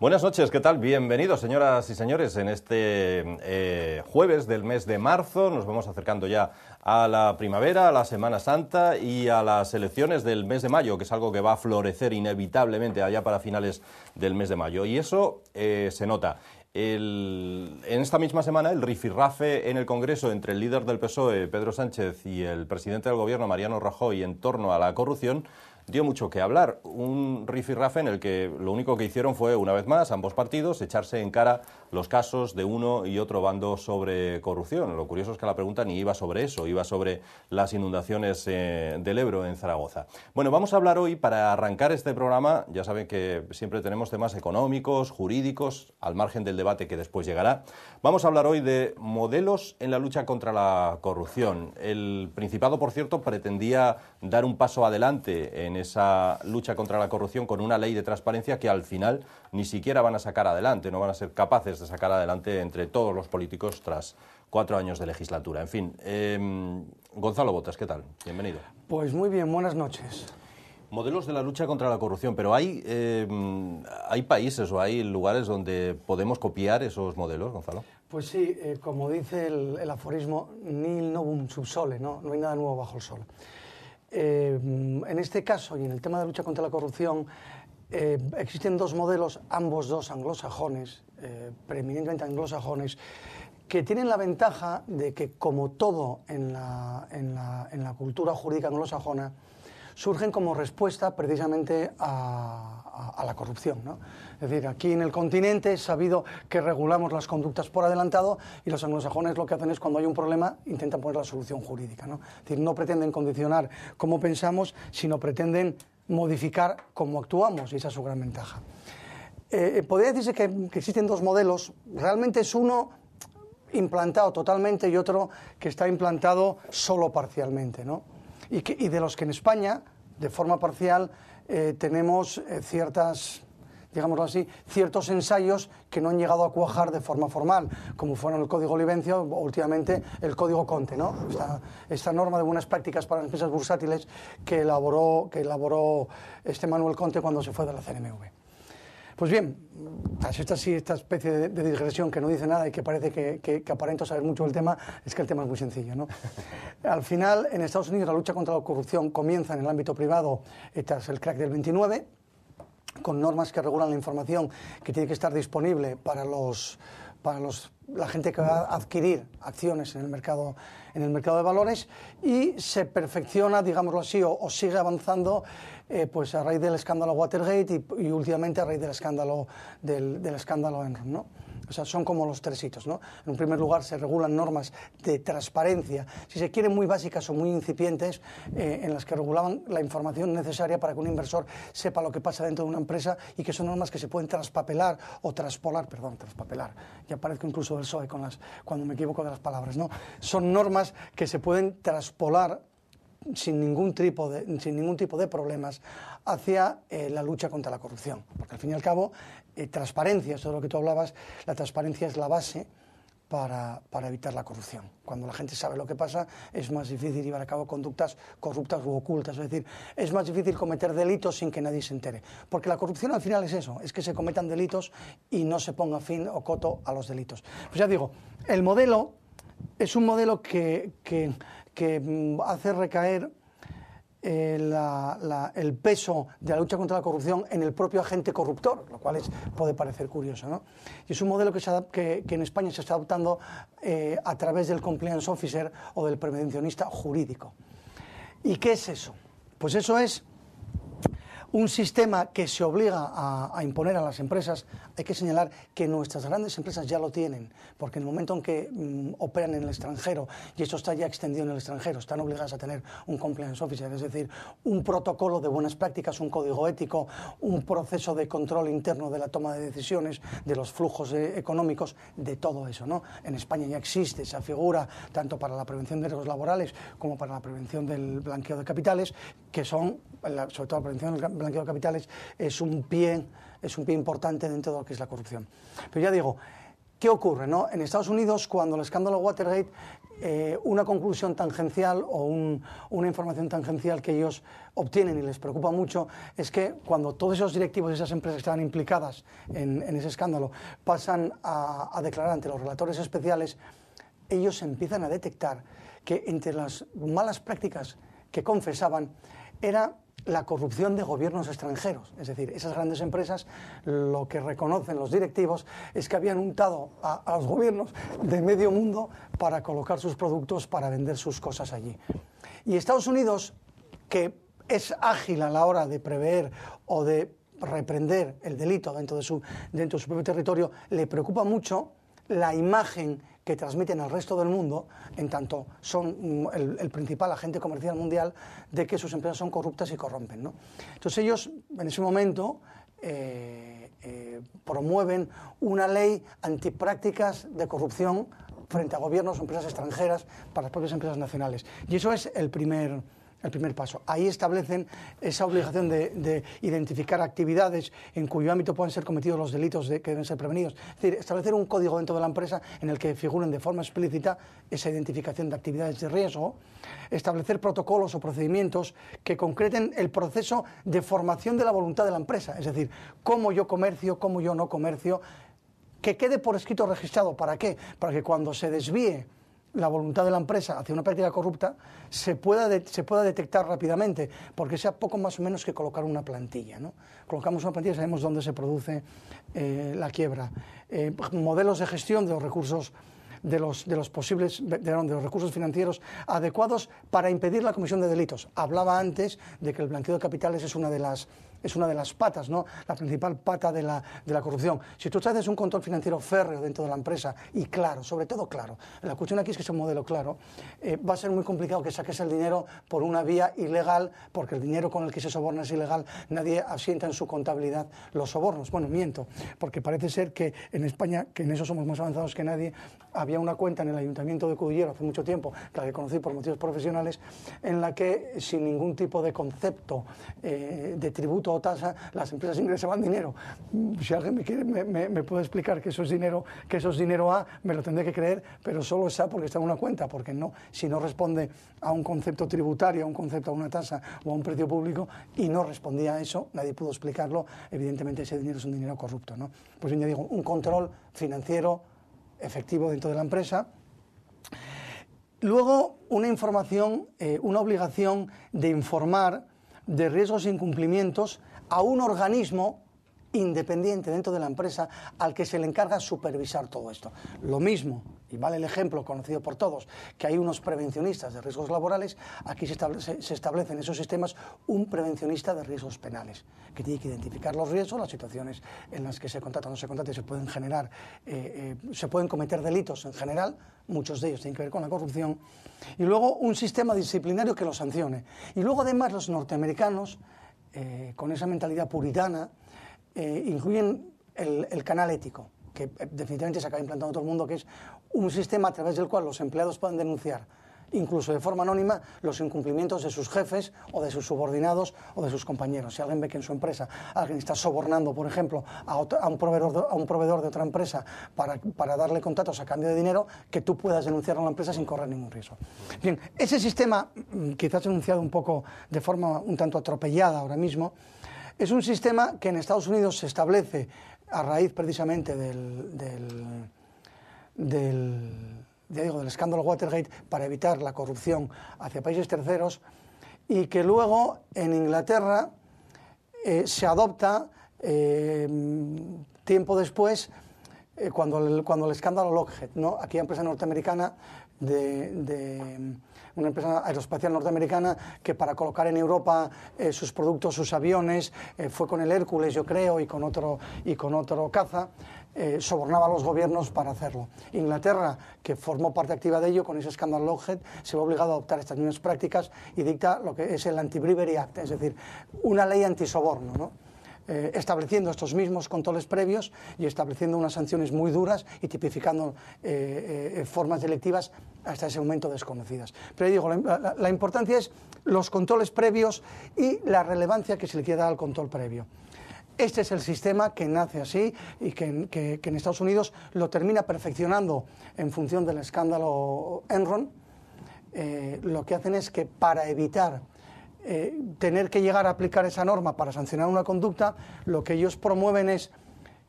Buenas noches, ¿qué tal? Bienvenidos, señoras y señores, en este jueves del mes de marzo. Nos vamos acercando ya a la primavera, a la Semana Santa y a las elecciones del mes de mayo, que es algo que va a florecer inevitablemente allá para finales del mes de mayo. Y eso se nota. En esta misma semana, el rifirrafe en el Congreso entre el líder del PSOE, Pedro Sánchez, y el presidente del Gobierno, Mariano Rajoy, en torno a la corrupción, dio mucho que hablar. Un rifirrafe en el que lo único que hicieron fue, una vez más, ambos partidos, echarse en cara los casos de uno y otro bando sobre corrupción. Lo curioso es que la pregunta ni iba sobre eso, iba sobre las inundaciones del Ebro en Zaragoza. Bueno, vamos a hablar hoy, para arrancar este programa, ya saben que siempre tenemos temas económicos, jurídicos, al margen del debate que después llegará. Vamos a hablar hoy de modelos en la lucha contra la corrupción. El Principado, por cierto, pretendía dar un paso adelante en esa lucha contra la corrupción con una ley de transparencia que al final ni siquiera van a sacar adelante, no van a ser capaces de sacar adelante entre todos los políticos tras 4 años de legislatura. En fin, Gonzalo Botas, ¿qué tal? Bienvenido. Pues muy bien, buenas noches. Modelos de la lucha contra la corrupción, pero hay países o hay lugares donde podemos copiar esos modelos, Gonzalo. Pues sí, como dice el aforismo, nihil novum sub sole, no hay nada nuevo bajo el sol. En este caso y en el tema de la lucha contra la corrupción existen dos modelos, ambos dos anglosajones, preeminentemente anglosajones, que tienen la ventaja de que, como todo en la cultura jurídica anglosajona, surgen como respuesta precisamente a la corrupción, ¿no? Es decir, aquí en el continente es sabido que regulamos las conductas por adelantado y los anglosajones lo que hacen es, cuando hay un problema, intentan poner la solución jurídica, ¿no? Es decir, no pretenden condicionar cómo pensamos, sino pretenden modificar cómo actuamos, y esa es su gran ventaja. Podría decirse que existen dos modelos. Realmente es uno implantado totalmente y otro que está implantado solo parcialmente, ¿no? Y de los que en España, de forma parcial, tenemos digámoslo así, ciertos ensayos que no han llegado a cuajar de forma formal, como fueron el Código Livencio o últimamente el Código Conte, ¿no? Esta norma de buenas prácticas para las empresas bursátiles que elaboró Manuel Conte cuando se fue de la CNMV. Pues bien, esta especie de digresión que no dice nada y que parece que aparenta saber mucho del tema, es que el tema es muy sencillo, ¿no? Al final, en Estados Unidos, la lucha contra la corrupción comienza en el ámbito privado tras el crack del 29, con normas que regulan la información que tiene que estar disponible para la gente que va a adquirir acciones en el mercado de valores, y se perfecciona, digámoslo así, o sigue avanzando pues a raíz del escándalo Watergate y últimamente a raíz del escándalo Enron, ¿no? O sea, son como los tres hitos, ¿no? En un primer lugar, se regulan normas de transparencia, si se quieren muy básicas o muy incipientes, en las que regulaban la información necesaria para que un inversor sepa lo que pasa dentro de una empresa, y que son normas que se pueden traspapelar, ya parezco incluso del PSOE cuando me equivoco de las palabras, ¿no? Son normas que se pueden traspolar sin ningún tipo de problemas hacia la lucha contra la corrupción, porque al fin y al cabo transparencia, eso de lo que tú hablabas, la transparencia es la base para evitar la corrupción. Cuando la gente sabe lo que pasa, es más difícil llevar a cabo conductas corruptas u ocultas, es decir, es más difícil cometer delitos sin que nadie se entere, porque la corrupción al final es eso, es que se cometan delitos y no se ponga fin o coto a los delitos. Pues ya digo, el modelo es un modelo que hace recaer el peso de la lucha contra la corrupción en el propio agente corruptor, lo cual puede parecer curioso, ¿no? Y es un modelo que en España se está adoptando a través del compliance officer o del prevencionista jurídico. ¿Y qué es eso? Pues eso es un sistema que se obliga a imponer a las empresas. Hay que señalar que nuestras grandes empresas ya lo tienen, porque en el momento en que operan en el extranjero, y esto está ya extendido en el extranjero, están obligadas a tener un compliance officer, es decir, un protocolo de buenas prácticas, un código ético, un proceso de control interno de la toma de decisiones, de los flujos económicos, de todo eso, ¿no? En España ya existe esa figura, tanto para la prevención de riesgos laborales como para la prevención del blanqueo de capitales, que son, sobre todo la prevención del blanqueo de capitales, es un pie importante dentro de lo que es la corrupción. Pero ya digo, ¿qué ocurre, no? En Estados Unidos, cuando el escándalo Watergate, una conclusión tangencial o una información tangencial que ellos obtienen y les preocupa mucho es que cuando todos esos directivos de esas empresas que estaban implicadas en ese escándalo pasan a declarar ante los relatores especiales, ellos empiezan a detectar que entre las malas prácticas que confesaban era la corrupción de gobiernos extranjeros. Es decir, esas grandes empresas, lo que reconocen los directivos es que habían untado a los gobiernos de medio mundo para colocar sus productos, para vender sus cosas allí. Y Estados Unidos, que es ágil a la hora de prever o de reprender el delito dentro de su propio territorio, le preocupa mucho la imagen que transmiten al resto del mundo, en tanto son el principal agente comercial mundial, de que sus empresas son corruptas y corrompen, ¿no? Entonces ellos, en ese momento, promueven una ley antiprácticas de corrupción frente a gobiernos o empresas extranjeras para las propias empresas nacionales. Y eso es el primer paso. Ahí establecen esa obligación de identificar actividades en cuyo ámbito puedan ser cometidos los delitos que deben ser prevenidos. Es decir, establecer un código dentro de la empresa en el que figuren de forma explícita esa identificación de actividades de riesgo, establecer protocolos o procedimientos que concreten el proceso de formación de la voluntad de la empresa, es decir, cómo yo comercio, cómo yo no comercio, que quede por escrito registrado. ¿Para qué? Para que cuando se desvíe la voluntad de la empresa hacia una práctica corrupta se pueda detectar rápidamente, porque sea poco más o menos que colocar una plantilla, ¿no? Colocamos una plantilla y sabemos dónde se produce la quiebra. Modelos de gestión de los recursos de los recursos financieros adecuados para impedir la comisión de delitos. Hablaba antes de que el blanqueo de capitales es una de las patas, ¿no? La principal pata de la corrupción. Si tú haces un control financiero férreo dentro de la empresa y claro, sobre todo claro, la cuestión aquí es que es un modelo claro, va a ser muy complicado que saques el dinero por una vía ilegal, porque el dinero con el que se soborna es ilegal, nadie asienta en su contabilidad los sobornos. Bueno, miento, porque parece ser que en España, que en eso somos más avanzados que nadie, había una cuenta en el Ayuntamiento de Cudillero hace mucho tiempo, que la que conocí por motivos profesionales, en la que sin ningún tipo de concepto de tributo o tasa, las empresas ingresaban dinero. Si alguien me puede explicar que eso es dinero A, me lo tendré que creer, pero solo es A porque está en una cuenta, porque no, si no responde a un concepto tributario, a un concepto, a una tasa o a un precio público, y no respondía a eso, nadie pudo explicarlo, evidentemente ese dinero es un dinero corrupto, ¿no? Pues bien, ya digo, un control financiero efectivo dentro de la empresa. Luego, una información, una obligación de informar de riesgos e incumplimientos a un organismo independiente dentro de la empresa al que se le encarga supervisar todo esto. Lo mismo, y vale el ejemplo conocido por todos, que hay unos prevencionistas de riesgos laborales, aquí se establece en esos sistemas un prevencionista de riesgos penales, que tiene que identificar los riesgos, las situaciones en las que se contrata o no se contrata, y se pueden generar, se pueden cometer delitos en general, muchos de ellos tienen que ver con la corrupción, y luego un sistema disciplinario que los sancione. Y luego además los norteamericanos, con esa mentalidad puritana, incluyen el canal ético, que definitivamente se acaba implantando todo el mundo, que es un sistema a través del cual los empleados pueden denunciar, incluso de forma anónima, los incumplimientos de sus jefes o de sus subordinados o de sus compañeros. Si alguien ve que en su empresa alguien está sobornando, por ejemplo, a un proveedor de otra empresa para darle contratos a cambio de dinero, que tú puedas denunciarlo a la empresa sin correr ningún riesgo. Bien, ese sistema, quizás enunciado un poco de forma un tanto atropellada ahora mismo, es un sistema que en Estados Unidos se establece a raíz precisamente del escándalo Watergate para evitar la corrupción hacia países terceros, y que luego en Inglaterra se adopta tiempo después cuando el escándalo Lockheed, ¿no? Aquella empresa norteamericana una empresa aeroespacial norteamericana que para colocar en Europa sus productos, sus aviones, fue con el Hércules, yo creo, y con otro caza, sobornaba a los gobiernos para hacerlo. Inglaterra, que formó parte activa de ello, con ese escándalo Lockheed, se ve obligado a adoptar estas mismas prácticas y dicta lo que es el Anti-Bribery Act, es decir, una ley antisoborno, ¿no? Estableciendo estos mismos controles previos y estableciendo unas sanciones muy duras y tipificando formas delictivas hasta ese momento desconocidas. Pero digo, la importancia es los controles previos y la relevancia que se le quiere dar al control previo. Este es el sistema que nace así y que en Estados Unidos lo termina perfeccionando en función del escándalo Enron. Lo que hacen es que para evitar tener que llegar a aplicar esa norma para sancionar una conducta, lo que ellos promueven es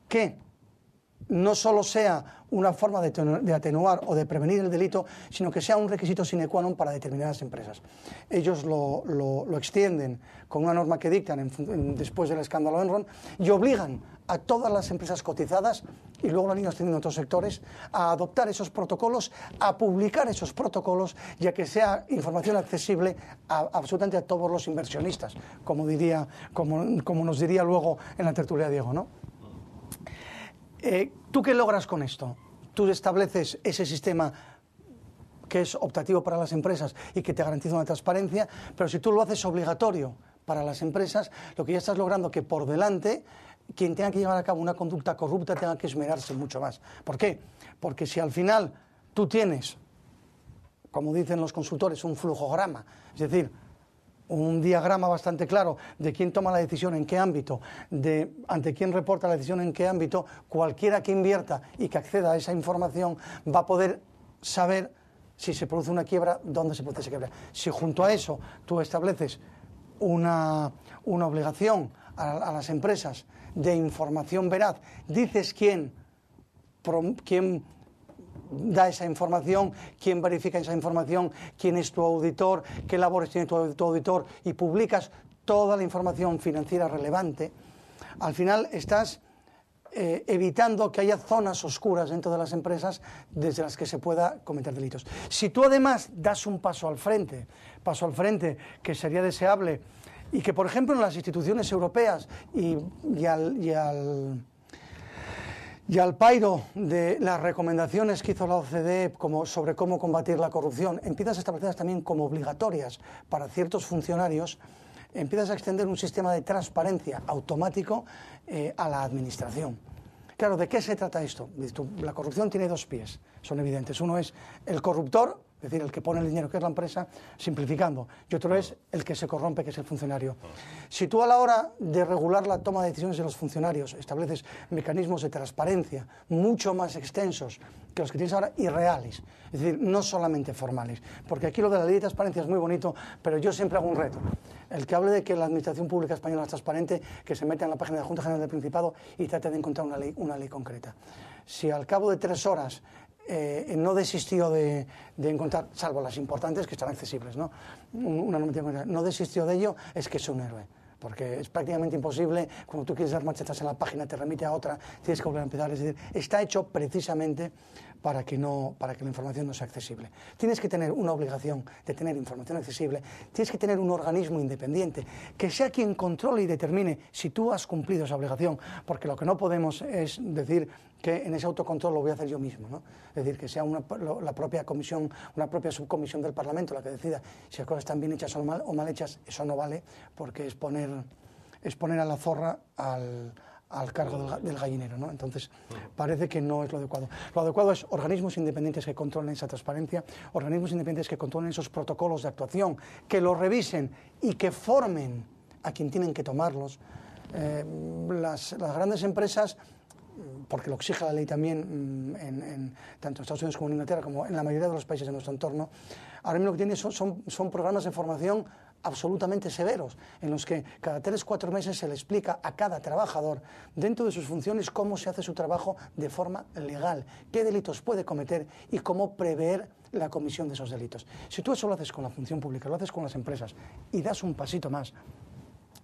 que no solo sea una forma de atenuar o de prevenir el delito, sino que sea un requisito sine qua non para determinadas empresas. Ellos lo extienden con una norma que dictan después del escándalo Enron y obligan a todas las empresas cotizadas, y luego lo han ido extendiendo en otros sectores, a adoptar esos protocolos, a publicar esos protocolos, ya que sea información accesible absolutamente a todos los inversionistas, como nos diría luego en la tertulia Diego, ¿no? ¿Tú qué logras con esto? Tú estableces ese sistema que es optativo para las empresas y que te garantiza una transparencia, pero si tú lo haces obligatorio para las empresas, lo que ya estás logrando que por delante quien tenga que llevar a cabo una conducta corrupta tenga que esmerarse mucho más. ¿Por qué? Porque si al final tú tienes, como dicen los consultores, un flujograma, es decir, un diagrama bastante claro de quién toma la decisión en qué ámbito, ante quién reporta la decisión en qué ámbito, cualquiera que invierta y que acceda a esa información va a poder saber si se produce una quiebra, dónde se produce esa quiebra. Si junto a eso tú estableces una obligación a las empresas de información veraz, dices quién da esa información, quién verifica esa información, quién es tu auditor, qué labores tiene tu auditor, y publicas toda la información financiera relevante, al final estás evitando que haya zonas oscuras dentro de las empresas desde las que se pueda cometer delitos. Si tú además das un paso al frente que sería deseable, y que por ejemplo en las instituciones europeas y al pairo de las recomendaciones que hizo la OCDE sobre cómo combatir la corrupción, empiezas a establecerlas también como obligatorias para ciertos funcionarios, empiezas a extender un sistema de transparencia automático a la administración. Claro, ¿de qué se trata esto? La corrupción tiene dos pies, son evidentes. Uno es el corruptor, es decir, el que pone el dinero, que es la empresa, simplificando, y otro es el que se corrompe, que es el funcionario. Si tú a la hora de regular la toma de decisiones de los funcionarios estableces mecanismos de transparencia mucho más extensos que los que tienes ahora y reales, es decir, no solamente formales, porque aquí lo de la ley de transparencia es muy bonito, pero yo siempre hago un reto. El que hable de que la administración pública española es transparente, que se meta en la página de la Junta General del Principado y trate de encontrar una ley concreta. Si al cabo de 3 horas no desistió de encontrar, salvo las importantes que están accesibles, ¿no? Una normativa concreta, no desistió de ello, es que es un héroe. Porque es prácticamente imposible, cuando tú quieres dar marcha atrás en la página, te remite a otra, tienes que volver a empezar. Es decir, está hecho precisamente para que la información no sea accesible. Tienes que tener una obligación de tener información accesible, tienes que tener un organismo independiente, que sea quien controle y determine si tú has cumplido esa obligación, porque lo que no podemos es decir que en ese autocontrol lo voy a hacer yo mismo, ¿no? Es decir, que sea la propia comisión, una propia subcomisión del Parlamento la que decida si las cosas están bien hechas o mal hechas. Eso no vale, porque es poner a la zorra al cargo del gallinero, ¿no? Entonces, parece que no es lo adecuado. Lo adecuado es organismos independientes que controlen esa transparencia, organismos independientes que controlen esos protocolos de actuación, que los revisen y que formen a quien tienen que tomarlos. Las grandes empresas, porque lo exige la ley también, tanto en Estados Unidos como en Inglaterra, como en la mayoría de los países de nuestro entorno, ahora mismo lo que tienen son programas de formación absolutamente severos, en los que cada 3-4 meses se le explica a cada trabajador, dentro de sus funciones, cómo se hace su trabajo de forma legal, qué delitos puede cometer y cómo prever la comisión de esos delitos. Si tú eso lo haces con la función pública, lo haces con las empresas y das un pasito más,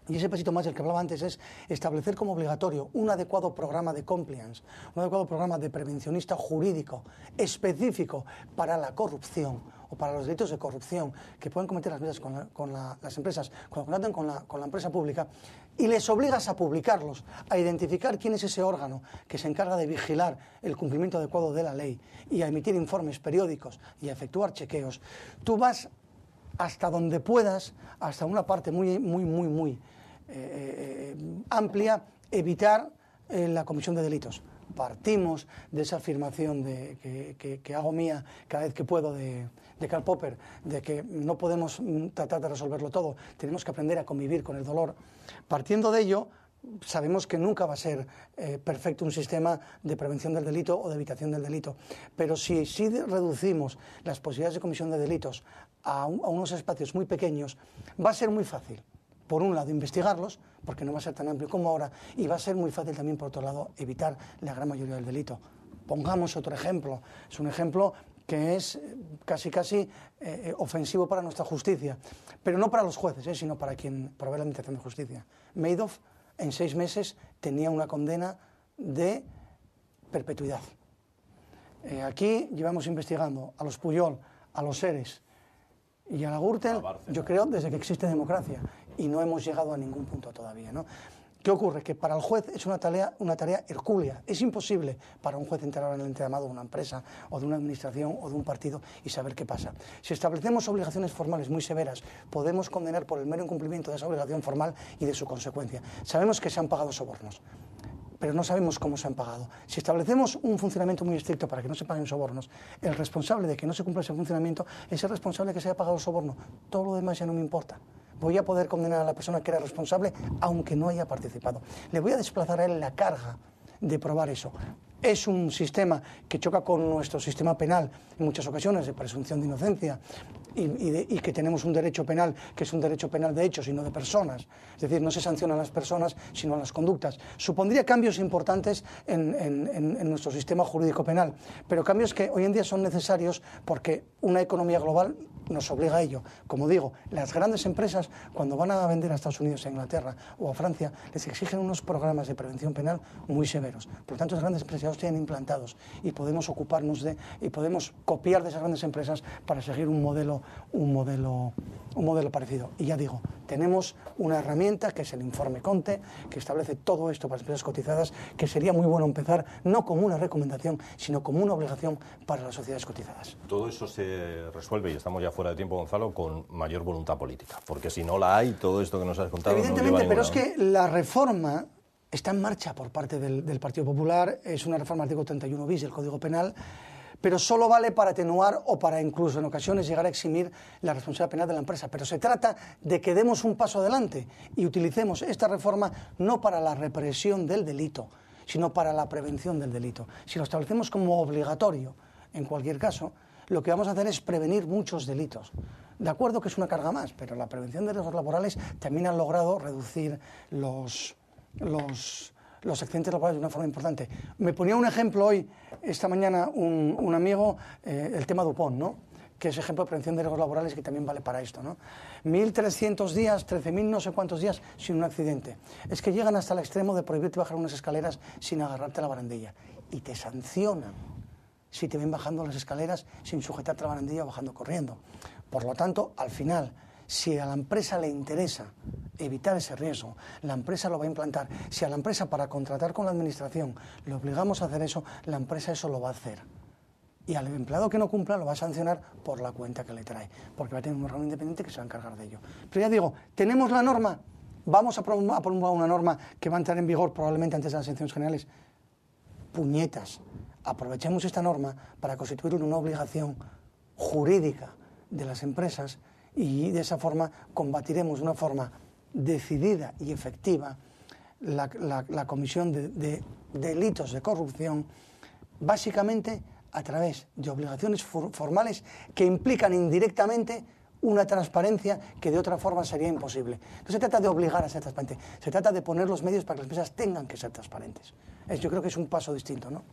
y ese pasito más del que hablaba antes es establecer como obligatorio un adecuado programa de compliance, un adecuado programa de prevencionista jurídico específico para la corrupción o para los delitos de corrupción que pueden cometer las empresas cuando contratan con la empresa pública, y les obligas a publicarlos, a identificar quién es ese órgano que se encarga de vigilar el cumplimiento adecuado de la ley y a emitir informes periódicos y a efectuar chequeos. Tú vas hasta donde puedas, hasta una parte muy amplia, evitar la comisión de delitos. Partimos de esa afirmación que hago mía cada vez que puedo de Karl Popper, de que no podemos tratar de resolverlo todo, tenemos que aprender a convivir con el dolor. Partiendo de ello, sabemos que nunca va a ser perfecto un sistema de prevención del delito o de evitación del delito, pero si reducimos las posibilidades de comisión de delitos a unos espacios muy pequeños, va a ser muy fácil, por un lado, investigarlos, porque no va a ser tan amplio como ahora, y va a ser muy fácil también, por otro lado, evitar la gran mayoría del delito. Pongamos otro ejemplo, es un ejemplo que es casi ofensivo para nuestra justicia, pero no para los jueces, sino para quien provee la administración de justicia. Madoff en 6 meses tenía una condena de perpetuidad. Aquí llevamos investigando a los Pujol, a los Seres y a la Gürtel, yo creo, desde que existe democracia, y no hemos llegado a ningún punto todavía, ¿no? ¿Qué ocurre? Que para el juez es una tarea hercúlea. Es imposible para un juez entrar en el entramado de una empresa o de una administración o de un partido y saber qué pasa. Si establecemos obligaciones formales muy severas, podemos condenar por el mero incumplimiento de esa obligación formal y de su consecuencia. Sabemos que se han pagado sobornos, pero no sabemos cómo se han pagado. Si establecemos un funcionamiento muy estricto para que no se paguen sobornos, el responsable de que no se cumpla ese funcionamiento es el responsable que se haya pagado el soborno. Todo lo demás ya no me importa. Voy a poder condenar a la persona que era responsable aunque no haya participado. Le voy a desplazar a él la carga de probar eso. Es un sistema que choca con nuestro sistema penal en muchas ocasiones de presunción de inocencia y que tenemos un derecho penal que es un derecho penal de hechos y no de personas. Es decir, no se sancionan las personas sino las conductas. Supondría cambios importantes en nuestro sistema jurídico penal, pero cambios que hoy en día son necesarios porque una economía global nos obliga a ello. Como digo, las grandes empresas cuando van a vender a Estados Unidos, a Inglaterra o a Francia les exigen unos programas de prevención penal muy severos. Por lo tanto, las grandes empresas ya los tienen implantados y podemos ocuparnos y podemos copiar de esas grandes empresas para seguir un modelo parecido. Y ya digo, tenemos una herramienta que es el informe Conte, que establece todo esto para las empresas cotizadas, que sería muy bueno empezar no como una recomendación, sino como una obligación para las sociedades cotizadas. Todo eso se resuelve, y estamos ya fuera de tiempo, Gonzalo, con mayor voluntad política, porque si no la hay, todo esto que nos has contado evidentemente, no lleva pero es que la reforma está en marcha por parte del Partido Popular, es una reforma del artículo 31 bis del Código Penal, pero solo vale para atenuar o para incluso en ocasiones llegar a eximir la responsabilidad penal de la empresa. Pero se trata de que demos un paso adelante y utilicemos esta reforma no para la represión del delito, sino para la prevención del delito. Si lo establecemos como obligatorio, en cualquier caso, lo que vamos a hacer es prevenir muchos delitos. De acuerdo que es una carga más, pero la prevención de riesgos laborales también ha logrado reducir los accidentes laborales de una forma importante. Me ponía un ejemplo hoy, esta mañana, un amigo, el tema DuPont, ¿no? Que es ejemplo de prevención de riesgos laborales que también vale para esto, ¿no? 1.300 días, 13.000 no sé cuántos días sin un accidente. Es que llegan hasta el extremo de prohibirte bajar unas escaleras sin agarrarte a la barandilla. Y te sancionan si te ven bajando las escaleras sin sujetarte a la barandilla o bajando corriendo. Por lo tanto, al final, si a la empresa le interesa evitar ese riesgo, la empresa lo va a implantar. Si a la empresa, para contratar con la administración, le obligamos a hacer eso, la empresa eso lo va a hacer. Y al empleado que no cumpla lo va a sancionar por la cuenta que le trae, porque va a tener un órgano independiente que se va a encargar de ello. Pero ya digo, tenemos la norma, vamos a promulgar una norma que va a entrar en vigor probablemente antes de las elecciones generales. Puñetas, aprovechemos esta norma para constituir una obligación jurídica de las empresas y de esa forma combatiremos de una forma decidida y efectiva la comisión de delitos de corrupción, básicamente a través de obligaciones formales que implican indirectamente una transparencia que de otra forma sería imposible. No se trata de obligar a ser transparente, se trata de poner los medios para que las empresas tengan que ser transparentes. Yo creo que es un paso distinto, ¿no?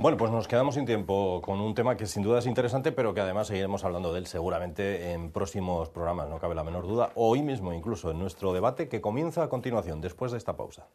Bueno, pues nos quedamos sin tiempo con un tema que sin duda es interesante, pero que además seguiremos hablando de él seguramente en próximos programas, no cabe la menor duda, hoy mismo incluso en nuestro debate que comienza a continuación, después de esta pausa.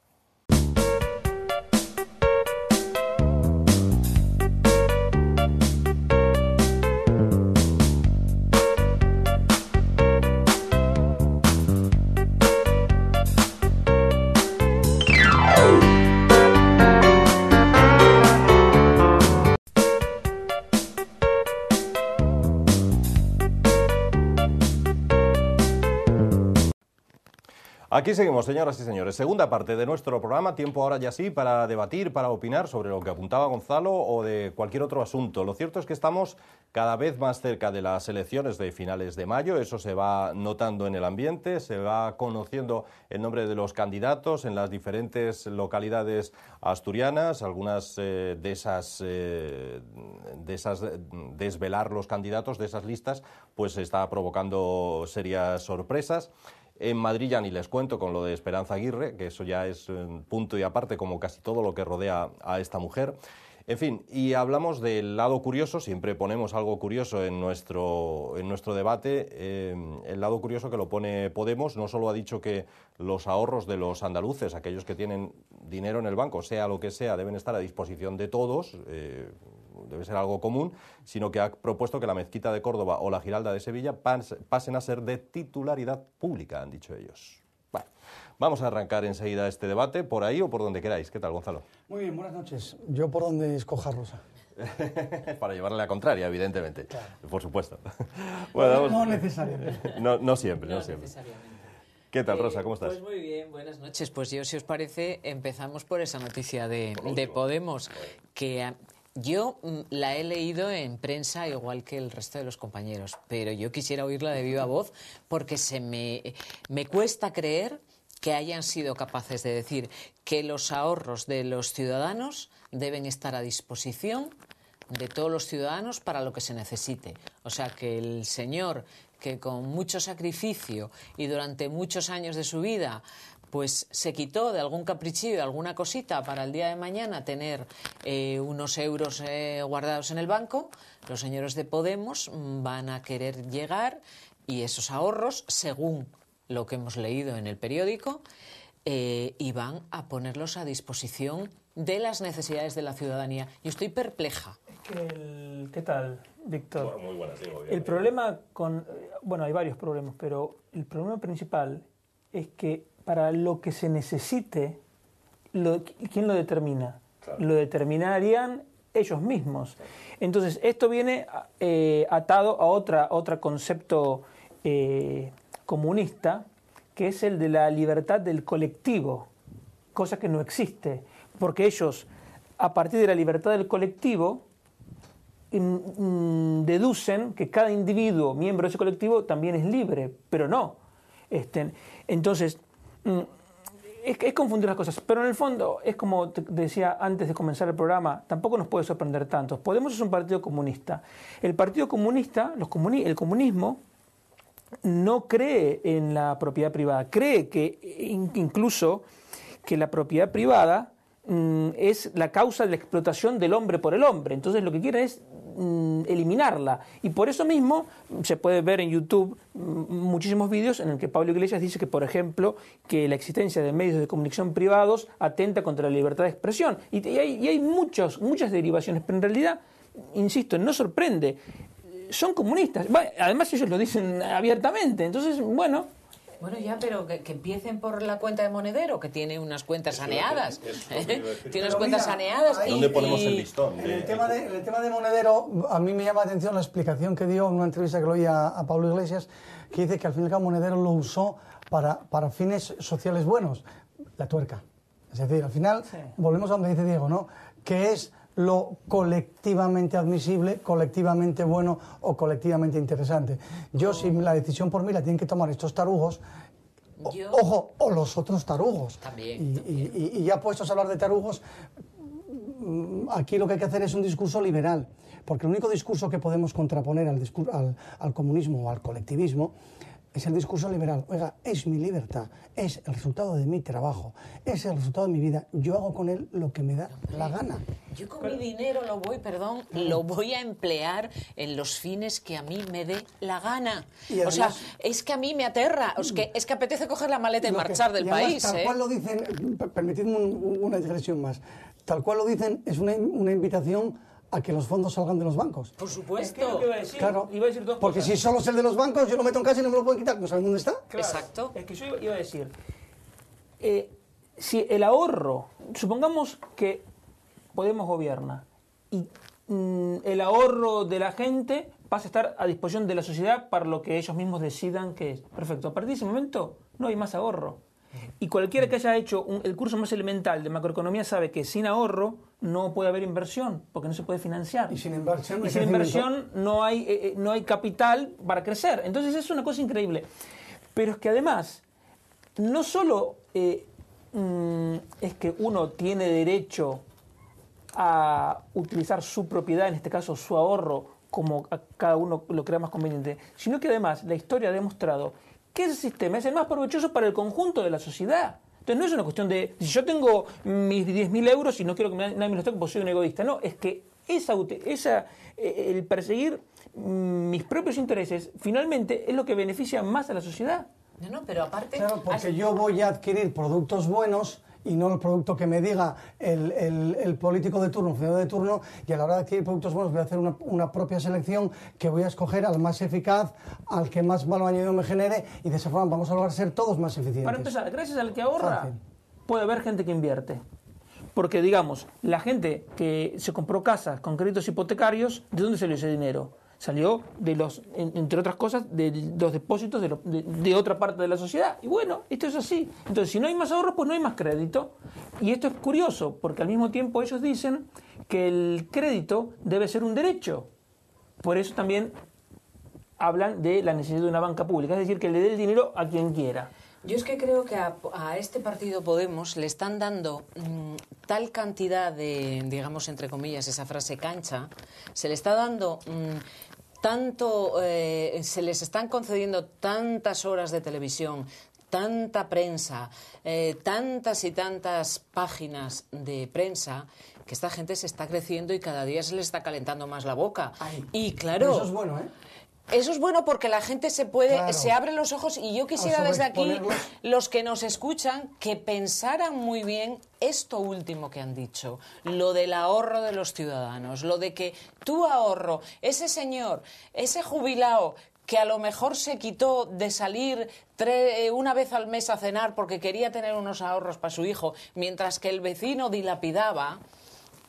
Aquí seguimos, señoras y señores. Segunda parte de nuestro programa, tiempo ahora ya sí para debatir, para opinar sobre lo que apuntaba Gonzalo o de cualquier otro asunto. Lo cierto es que estamos cada vez más cerca de las elecciones de finales de mayo, eso se va notando en el ambiente, se va conociendo el nombre de los candidatos en las diferentes localidades asturianas, algunas desvelar los candidatos de esas listas, pues está provocando serias sorpresas. En Madrid ya ni les cuento con lo de Esperanza Aguirre, que eso ya es punto y aparte, como casi todo lo que rodea a esta mujer. En fin, y hablamos del lado curioso, siempre ponemos algo curioso en nuestro debate. El lado curioso que lo pone Podemos no solo ha dicho que los ahorros de los andaluces, aquellos que tienen dinero en el banco, sea lo que sea, deben estar a disposición de todos, debe ser algo común, sino que ha propuesto que la Mezquita de Córdoba o la Giralda de Sevilla pasen a ser de titularidad pública, han dicho ellos. Bueno, vamos a arrancar enseguida este debate, por ahí o por donde queráis. ¿Qué tal, Gonzalo? Muy bien, buenas noches. Yo por donde escoja Rosa. Para llevarle la contraria, evidentemente. Claro. Por supuesto. Bueno, no necesariamente. No siempre. ¿Qué tal, Rosa? ¿Cómo estás? Pues muy bien, buenas noches. Pues yo, si os parece, empezamos por esa noticia de Podemos, que yo la he leído en prensa igual que el resto de los compañeros, pero yo quisiera oírla de viva voz porque me cuesta creer que hayan sido capaces de decir que los ahorros de los ciudadanos deben estar a disposición de todos los ciudadanos para lo que se necesite. O sea, que el señor que con mucho sacrificio y durante muchos años de su vida pues se quitó de algún caprichillo, de alguna cosita para el día de mañana tener unos euros guardados en el banco, los señores de Podemos van a querer llegar y esos ahorros, según lo que hemos leído en el periódico, y van a ponerlos a disposición de las necesidades de la ciudadanía. Yo estoy perpleja. ¿Qué tal, Víctor? Bueno, muy buenas, digo, el problema bueno, hay varios problemas, pero el problema principal es que para lo que se necesite, ¿quién lo determina? Claro. Lo determinarían ellos mismos. Entonces, esto viene atado a otro concepto comunista, que es el de la libertad del colectivo, cosa que no existe, porque ellos, a partir de la libertad del colectivo, deducen que cada individuo, miembro de ese colectivo, también es libre, pero no. Entonces, es confundir las cosas, pero en el fondo es como te decía antes de comenzar el programa, tampoco nos puede sorprender tanto. Podemos ser un partido comunista. El partido comunista, el comunismo, no cree en la propiedad privada, cree que incluso que la propiedad privada es la causa de la explotación del hombre por el hombre. Entonces lo que quieren es eliminarla, y por eso mismo se puede ver en YouTube muchísimos vídeos en el que Pablo Iglesias dice que, por ejemplo, que la existencia de medios de comunicación privados atenta contra la libertad de expresión, y hay muchas derivaciones, pero en realidad, insisto, no sorprende, son comunistas, además ellos lo dicen abiertamente, entonces bueno, ya, pero que empiecen por la cuenta de Monedero, que tiene unas cuentas saneadas. Tiene unas cuentas saneadas. ¿Dónde ponemos el listón? En el tema de Monedero, a mí me llama la atención la explicación que dio en una entrevista que lo oí a Pablo Iglesias, que dice que al fin y al cabo Monedero lo usó para fines sociales buenos, la tuerca. Es decir, al final, sí, volvemos a donde dice Diego, ¿no? Que es lo colectivamente admisible, colectivamente bueno o colectivamente interesante. Yo, si la decisión por mí la tienen que tomar estos tarugos, ojo, o los otros tarugos. También. Y ya puestos a hablar de tarugos, aquí lo que hay que hacer es un discurso liberal, porque el único discurso que podemos contraponer al comunismo o al colectivismo es el discurso liberal. Oiga, es mi libertad, es el resultado de mi trabajo, es el resultado de mi vida. Yo hago con él lo que me da la gana. Yo con mi dinero lo voy a emplear en los fines que a mí me dé la gana. Además, o sea, es que a mí me aterra, es que apetece coger la maleta y marchar del país. Tal cual lo dicen, permitidme una digresión más, tal cual lo dicen, es una invitación a que los fondos salgan de los bancos. Por supuesto. Es que lo que iba a decir, claro, iba a decir dos porque cosas. si solo es el de los bancos, yo lo meto en casa y no me lo pueden quitar, ¿no saben dónde está? Claro, exacto. Es que yo iba a decir, si el ahorro, supongamos que Podemos gobierna y el ahorro de la gente pasa a estar a disposición de la sociedad para lo que ellos mismos decidan que es. Perfecto, a partir de ese momento no hay más ahorro. Y cualquiera que haya hecho el curso más elemental de macroeconomía sabe que sin ahorro no puede haber inversión, porque no se puede financiar. Y sin inversión, no hay capital para crecer. Entonces es una cosa increíble. Pero es que además, no solo es que uno tiene derecho a utilizar su propiedad, en este caso su ahorro, como a cada uno lo crea más conveniente, sino que además la historia ha demostrado que ese sistema es el más provechoso para el conjunto de la sociedad. Entonces no es una cuestión de, si yo tengo mis 10.000 euros y no quiero que nadie me los toque porque soy un egoísta. No, es que el perseguir mis propios intereses finalmente es lo que beneficia más a la sociedad. No, pero aparte... Claro, porque yo voy a adquirir productos buenos y no el producto que me diga el político de turno, el funcionario de turno, y a la hora de adquirir productos buenos voy a hacer una propia selección que voy a escoger al más eficaz, al que más valor añadido me genere, y de esa forma vamos a lograr ser todos más eficientes. Para empezar, gracias al que ahorra, Fácil. puede haber gente que invierte. Porque, digamos, la gente que se compró casas con créditos hipotecarios, ¿de dónde salió ese dinero? Salió de entre otras cosas, de los depósitos de otra parte de la sociedad. Y bueno, esto es así. Entonces, si no hay más ahorro, pues no hay más crédito. Y esto es curioso, porque al mismo tiempo ellos dicen que el crédito debe ser un derecho. Por eso también hablan de la necesidad de una banca pública, es decir, que le dé el dinero a quien quiera. Yo es que creo que a este partido Podemos le están dando tal cantidad de, digamos, entre comillas, esa frase cancha, se le está dando tanto, se les están concediendo tantas horas de televisión, tanta prensa, tantas y tantas páginas de prensa, que esta gente se está creciendo y cada día se les está calentando más la boca. Ay, y claro... eso es bueno, ¿eh? Eso es bueno porque la gente se abre los ojos, y yo quisiera desde aquí, los que nos escuchan, que pensaran muy bien esto último que han dicho, lo del ahorro de los ciudadanos, lo de que tu ahorro, ese señor, ese jubilado que a lo mejor se quitó de salir una vez al mes a cenar porque quería tener unos ahorros para su hijo, mientras que el vecino dilapidaba...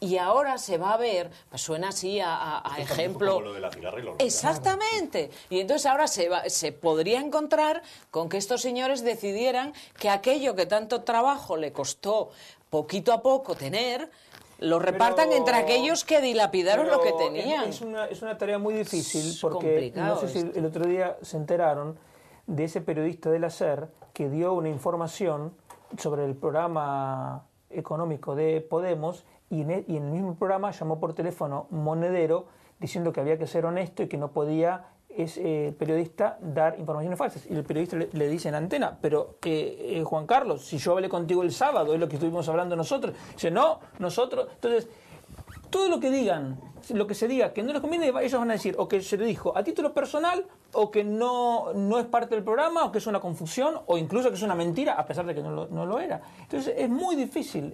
Y ahora se va a ver, pues suena así a ejemplo... Como lo de la cigarra y los Exactamente. Y entonces ahora se podría encontrar con que estos señores decidieran que aquello que tanto trabajo le costó poquito a poco tener, lo repartan entre aquellos que dilapidaron lo que tenían. Es una tarea muy difícil, porque no sé si el otro día se enteraron de ese periodista de la SER que dio una información sobre el programa económico de Podemos, y en el mismo programa llamó por teléfono Monedero diciendo que había que ser honesto y que no podía ese periodista dar informaciones falsas. Y el periodista le dice en antena, pero Juan Carlos, si yo hablé contigo el sábado, es lo que estuvimos hablando nosotros. Dice, no, nosotros... Entonces, todo lo que digan, lo que se diga que no les conviene, ellos van a decir o que se le dijo a título personal, o que no es parte del programa, o que es una confusión, o incluso que es una mentira, a pesar de que no lo era. Entonces es muy difícil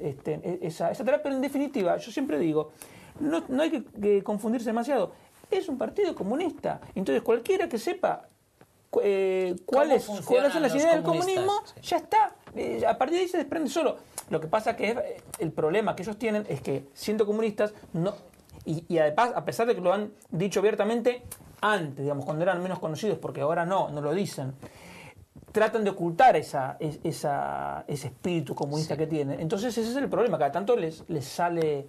esa tarea, pero en definitiva, yo siempre digo, no hay que confundirse demasiado. Es un partido comunista. Entonces cualquiera que sepa cuáles son las ideas del comunismo, sí, ya está. A partir de ahí se desprende solo. Lo que pasa que el problema que ellos tienen es que, siendo comunistas, y además, a pesar de que lo han dicho abiertamente antes, digamos, cuando eran menos conocidos, porque ahora no lo dicen, tratan de ocultar ese espíritu comunista, sí, que tienen. Entonces ese es el problema, cada tanto les sale,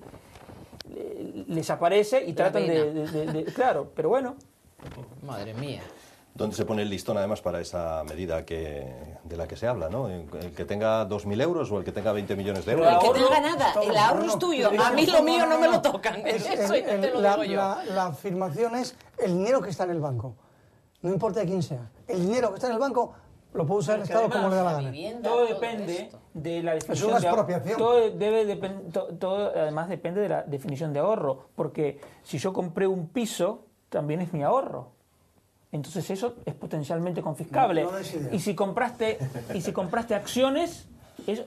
les aparece y tratan de claro, pero bueno. Madre mía. ¿Dónde se pone el listón, además, para esa medida de la que se habla, ¿no? El que tenga 2.000 euros o el que tenga 20 millones de euros. El que tenga nada, el ahorro es tuyo. A mí lo mío no me lo tocan. Eso ya te lo digo yo. La afirmación es el dinero que está en el banco. No importa de quién sea. El dinero que está en el banco lo puede usar el Estado como le da la gana. Todo depende de la definición. Es una expropiación. Todo además depende de la definición de ahorro. Porque si yo compré un piso, también es mi ahorro. Entonces eso es potencialmente confiscable. Y si compraste acciones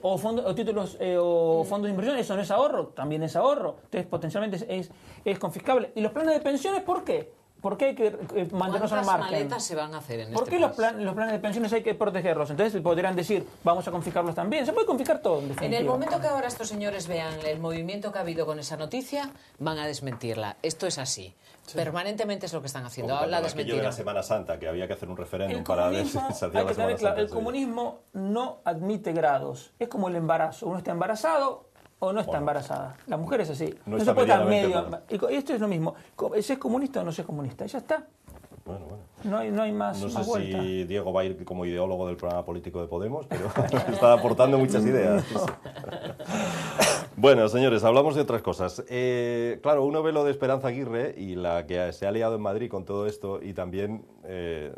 o títulos o fondos de inversión, eso no es ahorro, también es ahorro. Entonces potencialmente es confiscable. ¿Y los planes de pensiones por qué? ¿Por qué hay que mantenernos al ¿Cuántas margen? maletas se van a hacer en ¿Por este qué los país? planes de pensiones hay que protegerlos? Entonces podrían decir, vamos a confiscarlos también. Se puede confiscar todo, en En definitiva. el momento que ahora estos señores vean el movimiento que ha habido con esa noticia, van a desmentirla. Esto es así. Permanentemente es lo que están haciendo. Como La cuando aquello de desmentida. la Semana Santa, que había que hacer un referéndum El para ver comunismo, si se hacía hay la que Semana tener claro, Santa. el comunismo no admite grados. Es como el embarazo. Uno está embarazado o no está embarazada. La mujer es así. No No está se puede estar medianamente medio. Y esto es lo mismo. ¿Se es comunista o no se es comunista? Y ya está. Bueno. No hay más, No sé más vuelta. si Diego va a ir como ideólogo del programa político de Podemos, pero está aportando muchas ideas. Bueno, señores, hablamos de otras cosas. Claro, uno ve lo de Esperanza Aguirre y la que se ha liado en Madrid con todo esto, y también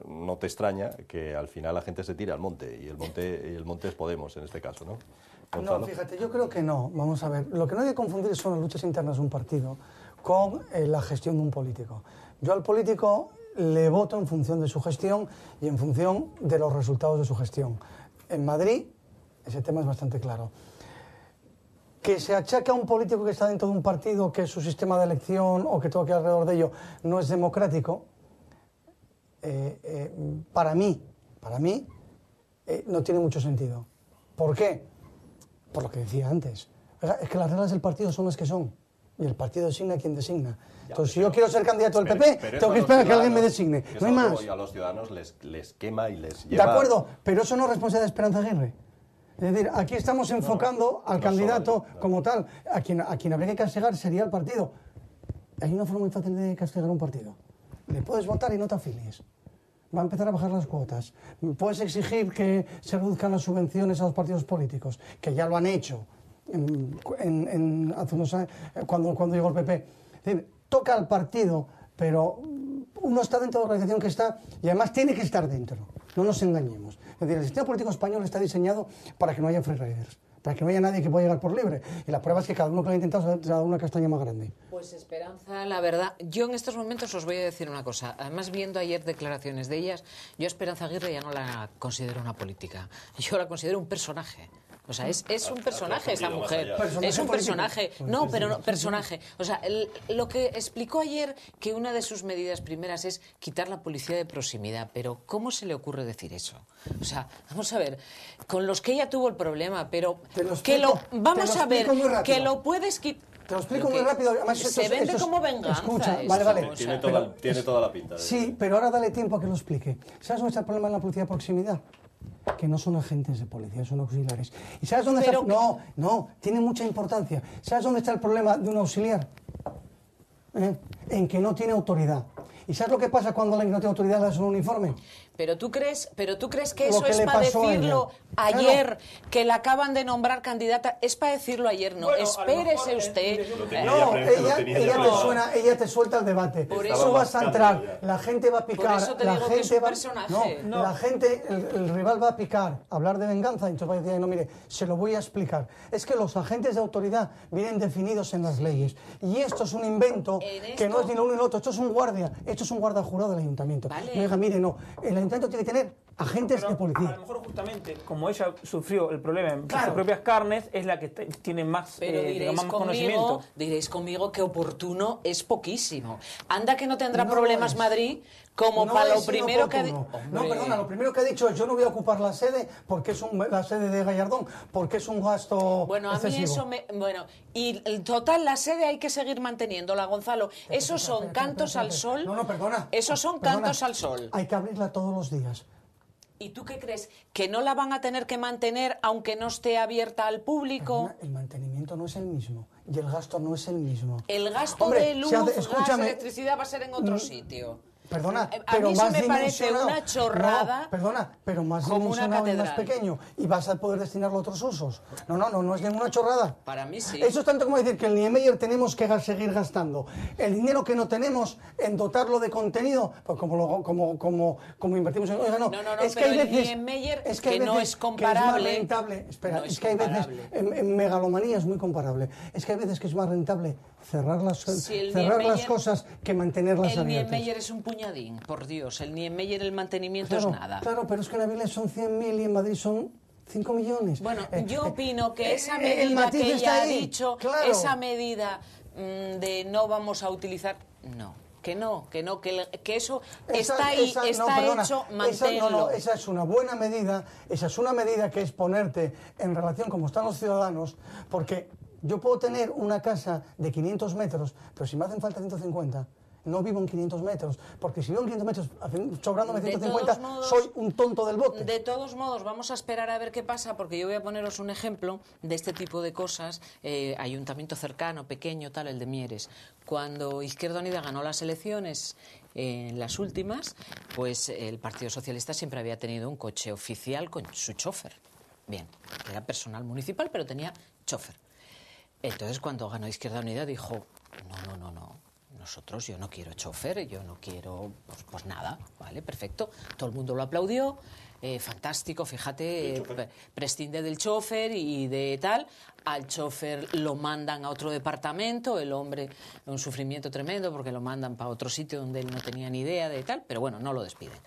no te extraña que al final la gente se tira al monte, y el monte es Podemos en este caso, ¿no? Gonzalo. No, fíjate, yo creo que no. Vamos a ver, lo que no hay que confundir son las luchas internas de un partido con la gestión de un político. Yo al político le voto en función de su gestión y en función de los resultados de su gestión. En Madrid, ese tema es bastante claro. Que se achaque a un político que está dentro de un partido que su sistema de elección o que todo que alrededor de ello no es democrático, para mí, no tiene mucho sentido. ¿Por qué? Por lo que decía antes. Es que las reglas del partido son las que son. Y el partido designa a quien designa. Entonces, si yo quiero ser candidato del PP, tengo que esperar a que alguien me designe. No hay más. Y a los ciudadanos les quema y les De lleva... acuerdo, pero eso no es responsabilidad de Esperanza Aguirre. Es decir, aquí estamos enfocando al candidato como tal. A quien habría que castigar sería el partido. Hay una forma muy fácil de castigar un partido. Le puedes votar y no te afilies. Va a empezar a bajar las cuotas. Puedes exigir que se reduzcan las subvenciones a los partidos políticos, que ya lo han hecho hace unos años, cuando llegó el PP. Es decir, toca al partido, pero uno está dentro de la organización que está y además tiene que estar dentro. No nos engañemos. Es decir, el sistema político español está diseñado para que no haya freeriders, para que no haya nadie que pueda llegar por libre. Y la prueba es que cada uno que lo ha intentado se ha dado una castaña más grande. Pues Esperanza, la verdad, yo en estos momentos os voy a decir una cosa. Además, viendo ayer declaraciones de ellas, yo a Esperanza Aguirre ya no la considero una política. Yo la considero un personaje. O sea, es un personaje esa mujer. Es un personaje. No, pero no, personaje. O sea, lo que explicó ayer, que una de sus medidas primeras es quitar la policía de proximidad. Pero ¿cómo se le ocurre decir eso? O sea, vamos a ver, con los que ella tuvo el problema, pero vamos a ver, que lo puedes quitar. Te lo explico muy rápido. Además, se vende como venganza. Escucha, eso, vale. Tiene toda la pinta. Sí, pero ahora dale tiempo a que lo explique. ¿Sabes dónde está el problema en la policía de proximidad? Que no son agentes de policía, son auxiliares. ¿Y sabes dónde está? No, tiene mucha importancia. ¿Sabes dónde está el problema de un auxiliar? En que no tiene autoridad. ¿Y sabes lo que pasa cuando alguien no tiene autoridad le das un uniforme? Pero tú crees que eso es para decirlo ayer, que la acaban de nombrar candidata, es para decirlo ayer, no. Bueno, espérese usted. No, ella te suelta el debate. Por eso vas a entrar, la gente va a picar. Por eso te digo que es un personaje. No, la gente, el rival va a picar, hablar de venganza, y entonces va a decir, no, mire, se lo voy a explicar. Es que los agentes de autoridad vienen definidos en las leyes. Y esto es un invento que no es ni lo uno ni lo otro. Esto es un guardia jurado del ayuntamiento. Vale. Y diga, mire, no, el ayuntamiento tiene que tener agentes de policía. A lo mejor justamente como ella sufrió el problema en sus propias carnes, es la que tiene más, Pero más conocimiento. diréis conmigo que oportuno es poquísimo. Anda que no tendrá problemas Madrid como para lo primero que ha dicho. No, perdona, lo primero que ha dicho es yo no voy a ocupar la sede porque es la sede de Gallardón, porque es un gasto Bueno, a excesivo. mí eso me... Bueno, y el total, la sede hay que seguir manteniéndola, Gonzalo. Esos son cantos al sol. No, perdona. Esos son cantos al sol. Hay que abrirla todos los días. ¿Y tú qué crees? ¿Que no la van a tener que mantener aunque no esté abierta al público? Perdona, el mantenimiento no es el mismo y el gasto no es el mismo. El gasto Hombre, de luz, gas, escúchame, electricidad va a ser en otro sitio. Perdona, a pero mí eso más me parece dimensionado. una chorrada. No, perdona, pero más como una dimensionado y más catedral. pequeño. Y vas a poder destinarlo a otros usos. No es ninguna chorrada. Para mí sí. Eso es tanto como decir que el Niemeyer tenemos que seguir gastando. El dinero que no tenemos en dotarlo de contenido, pues como invertimos en... Oiga, no, es que pero hay el veces... Niemeyer, es que hay no veces es comparable. Que es más rentable. Espera, No es que hay veces... comparable. En megalomanía es muy comparable. Es que hay veces que es más rentable cerrar las cosas que mantenerlas El abiertas. Niemeyer es un puñadín, por Dios. El Niemeyer, el mantenimiento es nada. Claro, pero es que en Avilés son 100.000 y en Madrid son 5 millones. Bueno, yo opino que esa el medida matiz que está ella ha ahí, dicho, claro. esa medida de no vamos a utilizar... No. que eso está ahí, está hecho, manténlo. Esa es una buena medida, esa es una medida que es ponerte en relación como están los ciudadanos, porque yo puedo tener una casa de 500 metros, pero si me hacen falta 150... no vivo en 500 metros, porque si vivo en 500 metros sobrándome 150, soy un tonto del bote. De todos modos, vamos a esperar a ver qué pasa, porque yo voy a poneros un ejemplo de este tipo de cosas. Ayuntamiento cercano, pequeño, tal, el de Mieres. Cuando Izquierda Unida ganó las elecciones, las últimas, pues el Partido Socialista siempre había tenido un coche oficial con su chofer. Bien, era personal municipal, pero tenía chofer. Entonces, cuando ganó Izquierda Unida, dijo, no. Nosotros, yo no quiero chofer, yo no quiero, pues nada, ¿vale? Perfecto. Todo el mundo lo aplaudió, fantástico, fíjate, prescinde del chofer y de tal. Al chofer lo mandan a otro departamento, el hombre, un sufrimiento tremendo porque lo mandan para otro sitio donde él no tenía ni idea de tal, pero bueno, no lo despiden.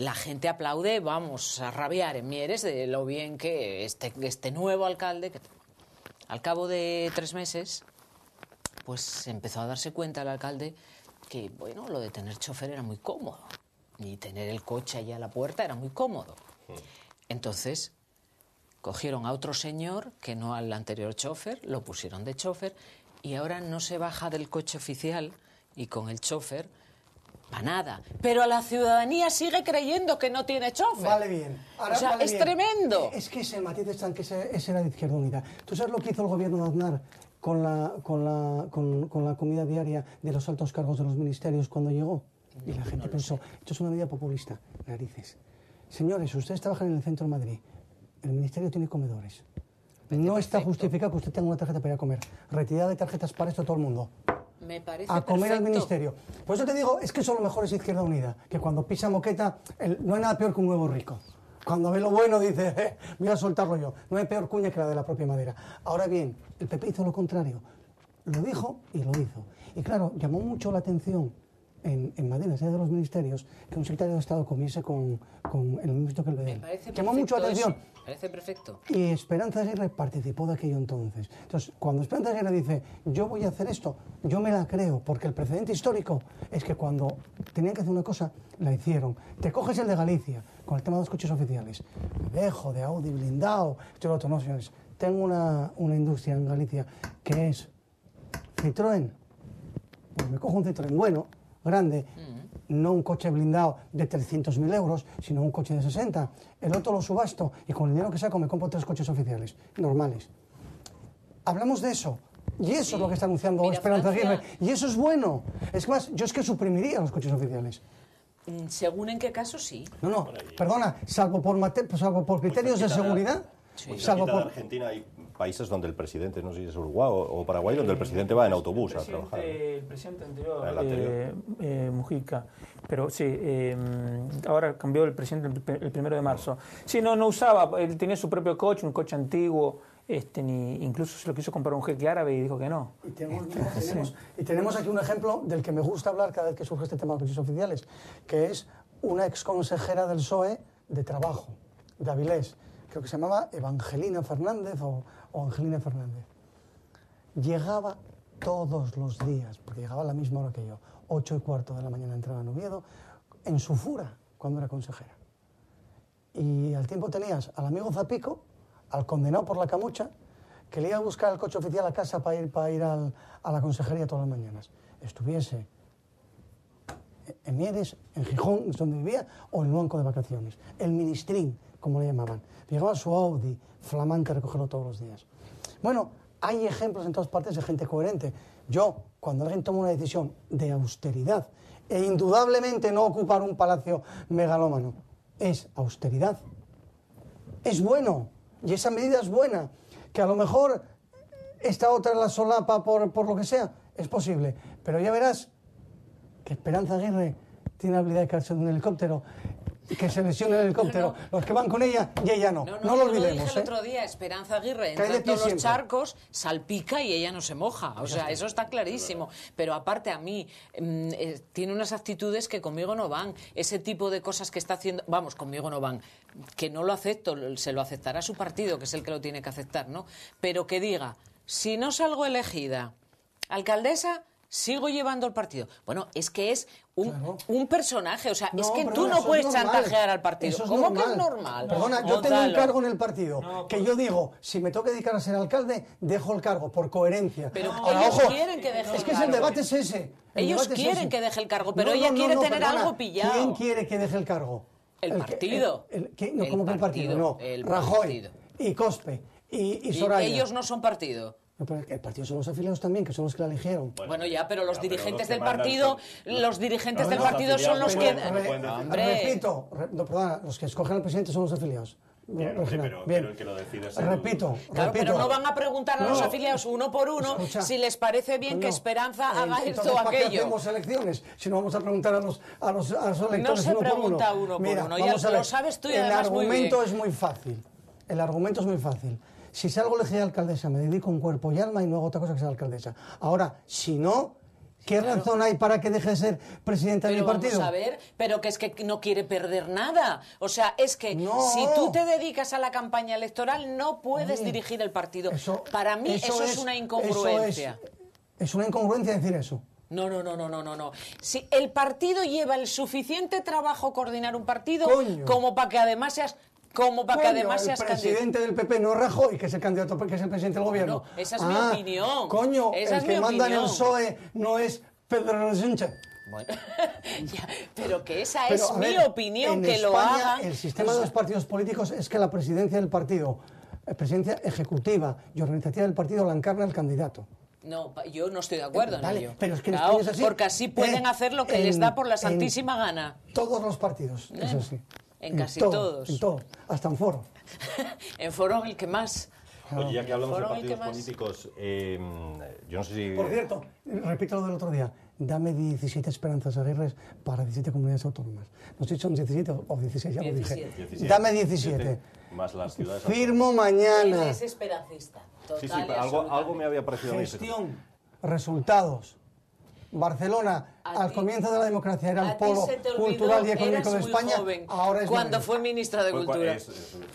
La gente aplaude, vamos a rabiar en Mieres de lo bien que este nuevo alcalde, que al cabo de 3 meses... pues empezó a darse cuenta el alcalde que, bueno, lo de tener chofer era muy cómodo y tener el coche allá a la puerta era muy cómodo. Entonces, cogieron a otro señor, que no al anterior chofer, lo pusieron de chofer y ahora no se baja del coche oficial y con el chofer para nada. Pero a la ciudadanía sigue creyendo que no tiene chofer. Vale bien. Ahora, o sea, es tremendo. Es que ese matiz está en que ese era de Izquierda Unida. ¿Tú sabes lo que hizo el gobierno de Aznar con la comida diaria de los altos cargos de los ministerios cuando llegó? Y la gente pensó, esto es una medida populista. Narices. Señores, ustedes trabajan en el centro de Madrid. El ministerio tiene comedores. No está justificado que usted tenga una tarjeta para ir a comer. Retirada de tarjetas para esto todo el mundo. Me parece a comer perfecto. al ministerio. Por eso te digo, es que eso lo mejor es Izquierda Unida, que cuando pisa moqueta, no hay nada peor que un huevo rico. Cuando ve lo bueno dice, voy a soltarlo yo. No hay peor cuña que la de la propia madera. Ahora bien, el PP hizo lo contrario. Lo dijo y lo hizo. Y claro, llamó mucho la atención en Madrid, en la sede de los ministerios, que un secretario de Estado comiese con el ministro que el BDL. Llamó mucho la atención. Me parece perfecto. Y Esperanza Aguirre participó de aquello entonces. Entonces, cuando Esperanza Aguirre dice, yo voy a hacer esto, yo me la creo, porque el precedente histórico es que cuando tenían que hacer una cosa, la hicieron. Te coges el de Galicia, con el tema de los coches oficiales. Dejo de Audi blindado, esto y lo otro, no, señores. Tengo una industria en Galicia que es Citroën. Pues me cojo un Citroën bueno, grande, no un coche blindado de 300.000 euros, sino un coche de 60. El otro lo subasto y con el dinero que saco me compro 3 coches oficiales, normales. Hablamos de eso. Y eso es lo que está anunciando Esperanza Aguirre. Y eso es bueno. Es más, yo es que suprimiría los coches oficiales. Según en qué caso, sí. No, perdona, salvo por criterios de seguridad. Sí. Salvo por Argentina hay países donde el presidente, no sé si es Uruguay o Paraguay, donde el presidente va en autobús a trabajar. El presidente anterior, Mujica, pero sí, ahora cambió el presidente el 1 de marzo. Sí, no usaba, él tenía su propio coche, un coche antiguo, incluso se lo quiso comprar un jeque árabe y dijo que no. Y tenemos aquí un ejemplo del que me gusta hablar cada vez que surge este tema de los coches oficiales, que es una exconsejera del PSOE de Trabajo, de Avilés, creo que se llamaba Evangelina Fernández o Angelina Fernández. Llegaba todos los días, porque llegaba a la misma hora que yo, 8:15 de la mañana entraba en Oviedo, en su fura, cuando era consejera. Y al tiempo tenías al amigo Zapico, al condenado por la camucha, que le iba a buscar el coche oficial a casa para ir a la consejería todas las mañanas. Estuviese en Mieres, en Gijón, donde vivía, o en Luanco de vacaciones. El ministrín, como le llamaban. Llegaba su Audi flamante a recogerlo todos los días. Bueno, hay ejemplos en todas partes de gente coherente. Yo, cuando alguien toma una decisión de austeridad, e indudablemente no ocupar un palacio megalómano, es austeridad. Es bueno, y esa medida es buena. Que a lo mejor esta otra la solapa por lo que sea, es posible. Pero ya verás que Esperanza Aguirre tiene la habilidad de caerse en un helicóptero, que se lesione el helicóptero. Los que van con ella y ella no. No lo olvidemos. Lo dije el otro día, Esperanza Aguirre entra en todos los charcos, salpica y ella no se moja. O sea, eso está clarísimo. Pero aparte a mí, tiene unas actitudes que conmigo no van. Ese tipo de cosas que está haciendo, vamos, conmigo no van. Que no lo acepto, se lo aceptará su partido, que es el que lo tiene que aceptar, ¿no? Pero que diga, si no salgo elegida alcaldesa, sigo llevando el partido. Bueno, es que es Claro. un personaje, o sea, No, es que tú perdona, no eso puedes es normal. chantajear al partido. Eso es ¿Cómo normal. que es normal? Perdona, yo tengo un Gonzalo. cargo en el partido, que yo digo, si me toca dedicar a ser alcalde, dejo el cargo, por coherencia. Pero Ahora, ellos ojo, quieren que deje es el que el cargo. debate es ese. El Ellos debate es quieren ese. que deje el cargo, pero ella quiere tener perdona. algo pillado. ¿Quién quiere que deje el cargo? El partido. No, El ¿cómo que el partido? No, el Rajoy partido. y Cospe y Y Soraya. ellos no son partido. No, pero el partido son los afiliados también, que son los que la eligieron. Bueno, ya, pero los pero dirigentes los que del mandan partido, son- los dirigentes del los partido son los que... afiliados no pueden decir. Hombre, Repito, no, perdona, los que escogen al presidente son los afiliados. Bien, Regina, pero bien. el que lo decide es el- Repito, claro, repito. pero no van a preguntar a los No. afiliados uno por uno Escucha, si les parece bien que coño, Esperanza haga entonces, esto o ¿para qué aquello. hacemos elecciones? Si no vamos a preguntar a los electores No se uno por pregunta uno. uno por Mira, uno, ya vamos a lo ver. sabes tú y el además muy argumento bien. es muy fácil. El argumento es muy fácil. Si salgo elegida alcaldesa, me dedico en cuerpo y alma y no hago otra cosa que ser alcaldesa. Ahora, si no, ¿qué razón hay para que deje de ser presidenta de mi Pero vamos partido? a ver, pero que es que no quiere perder nada. O sea, es que No. si tú te dedicas a la campaña electoral no puedes Oye, dirigir el partido. eso- Para mí eso es una incongruencia. Es una incongruencia decir eso. No. Si el partido lleva el suficiente trabajo coordinar un partido Coño. como para que además seas Coño, candidato. el presidente del PP no es Rajoy, que es el candidato, que es el presidente del gobierno. No, esa es mi opinión. Coño, Esa el es que mi manda en el opinión. PSOE no es Pedro Sánchez. Bueno, ya, pero que esa Pero, es a mi ver, opinión, en que lo España, hagan. el sistema de los partidos políticos es que la presidencia del partido, presidencia ejecutiva y organizativa del partido la encarna el candidato. No, yo no estoy de acuerdo Vale, en ello. pero es que en Claro, España es así. porque así pueden hacer lo que les da por la santísima gana. Todos los partidos, eso sí. En casi todos. En todos, hasta en foro. En foro el que más. Oye, ya que hablamos de Fueron el que partidos más. políticos, yo no sé si... Por cierto, repito lo del otro día, dame 17 Esperanzas Aguirres para 17 comunidades autónomas. No sé si son 17 o 16, ya lo dije. 17. Dame 17. Más las ciudades... Firmo Él mañana. es esperancista. Total Sí, y algo absolutamente. me había parecido a mí. Gestión, resultados. Barcelona, A al ti- comienzo de la democracia, era A el ti polo se te olvidó, cultural y económico eras de muy España. joven, Ahora es cuando Madrid. fue ministra de Cultura.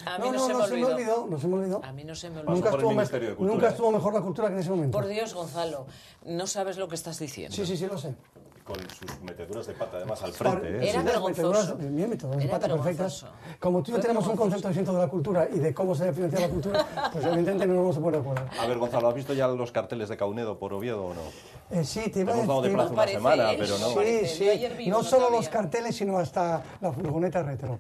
A mí no, se me olvidó. No se me olvidó. A mí no se me Pasó olvidó. Nunca por el estuvo, Ministerio de Cultura, nunca ¿eh? estuvo mejor la cultura que en ese momento. Por Dios, Gonzalo, no sabes lo que estás diciendo. Sí, lo sé. Con sus meteduras de pata, además, al frente. ¿eh? Era Sí, vergonzoso. Bien, meteduras de Era pata perfectas. vergonzoso. Como tú y yo Fue tenemos un vergonzoso. concepto distinto de la cultura y de cómo se debe financiar la cultura, pues evidentemente no nos vamos a poner de acuerdo. A ver, Gonzalo, ¿has visto ya los carteles de Caunedo por Oviedo o no? Sí, te iba a Hemos dado de decir... plazo una parece semana, él, pero no. sí. parece. Sí, Yo ayer vi no uno solo todavía. los carteles, sino hasta la furgoneta retro.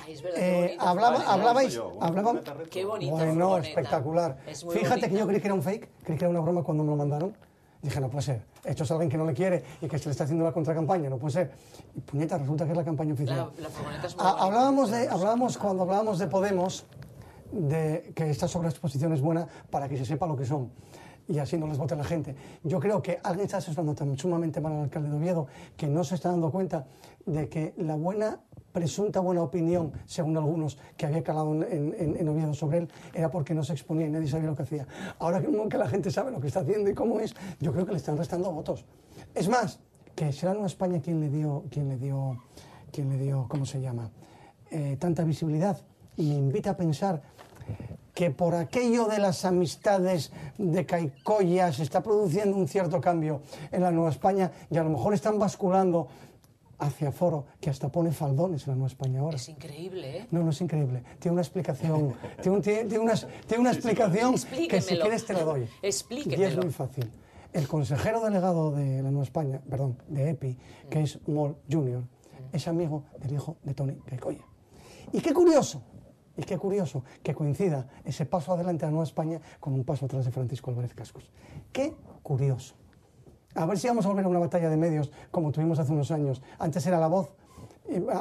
Ay, es verdad, qué bonito. Hablabais... yo, una hablaba- furgoneta retro. Qué bonito. Bueno, furgoneta. espectacular. Es muy Fíjate que bonita. yo creí que era un fake, creí que era una broma cuando me lo mandaron. Dije, no puede ser. Esto es alguien que no le quiere y que se le está haciendo la contracampaña, no puede ser. Y puñeta, resulta que es la campaña oficial. La furgoneta es muy bonita. Cuando hablábamos de Podemos, de que esta sobreexposición es buena para que se sepa lo que son y así no les vote la gente. Yo creo que alguien está asesorando tan sumamente mal al alcalde de Oviedo que no se está dando cuenta de que la presunta buena opinión, según algunos, que había calado en Oviedo sobre él, era porque no se exponía y nadie sabía lo que hacía. Ahora que la gente sabe lo que está haciendo y cómo es, yo creo que le están restando votos. Es más, que será Nueva España quien le dio, ¿cómo se llama? Tanta visibilidad. Y me invita a pensar que por aquello de las amistades de Caicoya se está produciendo un cierto cambio en la Nueva España y a lo mejor están basculando hacia Foro, que hasta pone faldones en la Nueva España ahora. Es increíble, ¿eh? No, no es increíble. Tiene una explicación, tiene una explicación que si Explíquemelo. quieres te la doy. Explíquemelo. Y es muy fácil. El consejero delegado de la Nueva España, perdón, de EPI, que es Moll Jr., es amigo del hijo de Tony Caicoya. Y qué curioso que coincida ese paso adelante de la Nueva España con un paso atrás de Francisco Álvarez Cascos. Qué curioso. A ver si vamos a volver a una batalla de medios como tuvimos hace unos años. Antes era La Voz,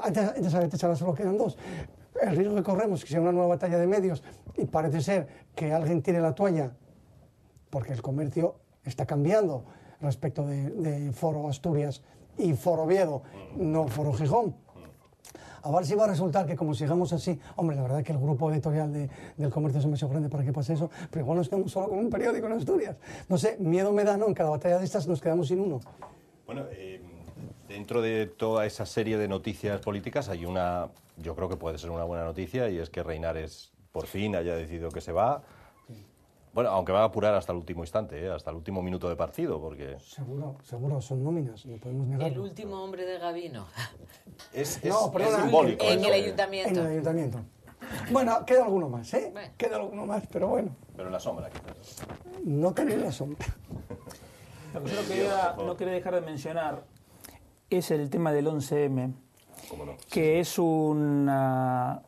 antes ahora solo quedan dos. El riesgo que corremos es que sea una nueva batalla de medios y parece ser que alguien tire la toalla porque el comercio está cambiando respecto de Foro Asturias y Foro Oviedo, no Foro Gijón. A ver si va a resultar que como sigamos así, hombre, la verdad que el grupo editorial del comercio es demasiado grande para que pase eso, pero igual nos quedamos solo con un periódico en Asturias. No sé, miedo me da, ¿no? En cada batalla de estas nos quedamos sin uno. Bueno, dentro de toda esa serie de noticias políticas hay una, yo creo que puede ser una buena noticia, y es que Reinares por fin haya decidido que se va. Bueno, aunque va a apurar hasta el último instante, hasta el último minuto de partido, porque... Seguro, son nóminas, no podemos negarlo. El último hombre de Gabino. Es simbólico. En el ayuntamiento. En el ayuntamiento. Bueno, queda alguno más, ¿eh? Bueno. Queda alguno más, pero bueno. Pero en la sombra, quizás. No tan en la sombra. Lo que yo no quería dejar de mencionar es el tema del 11M, que es una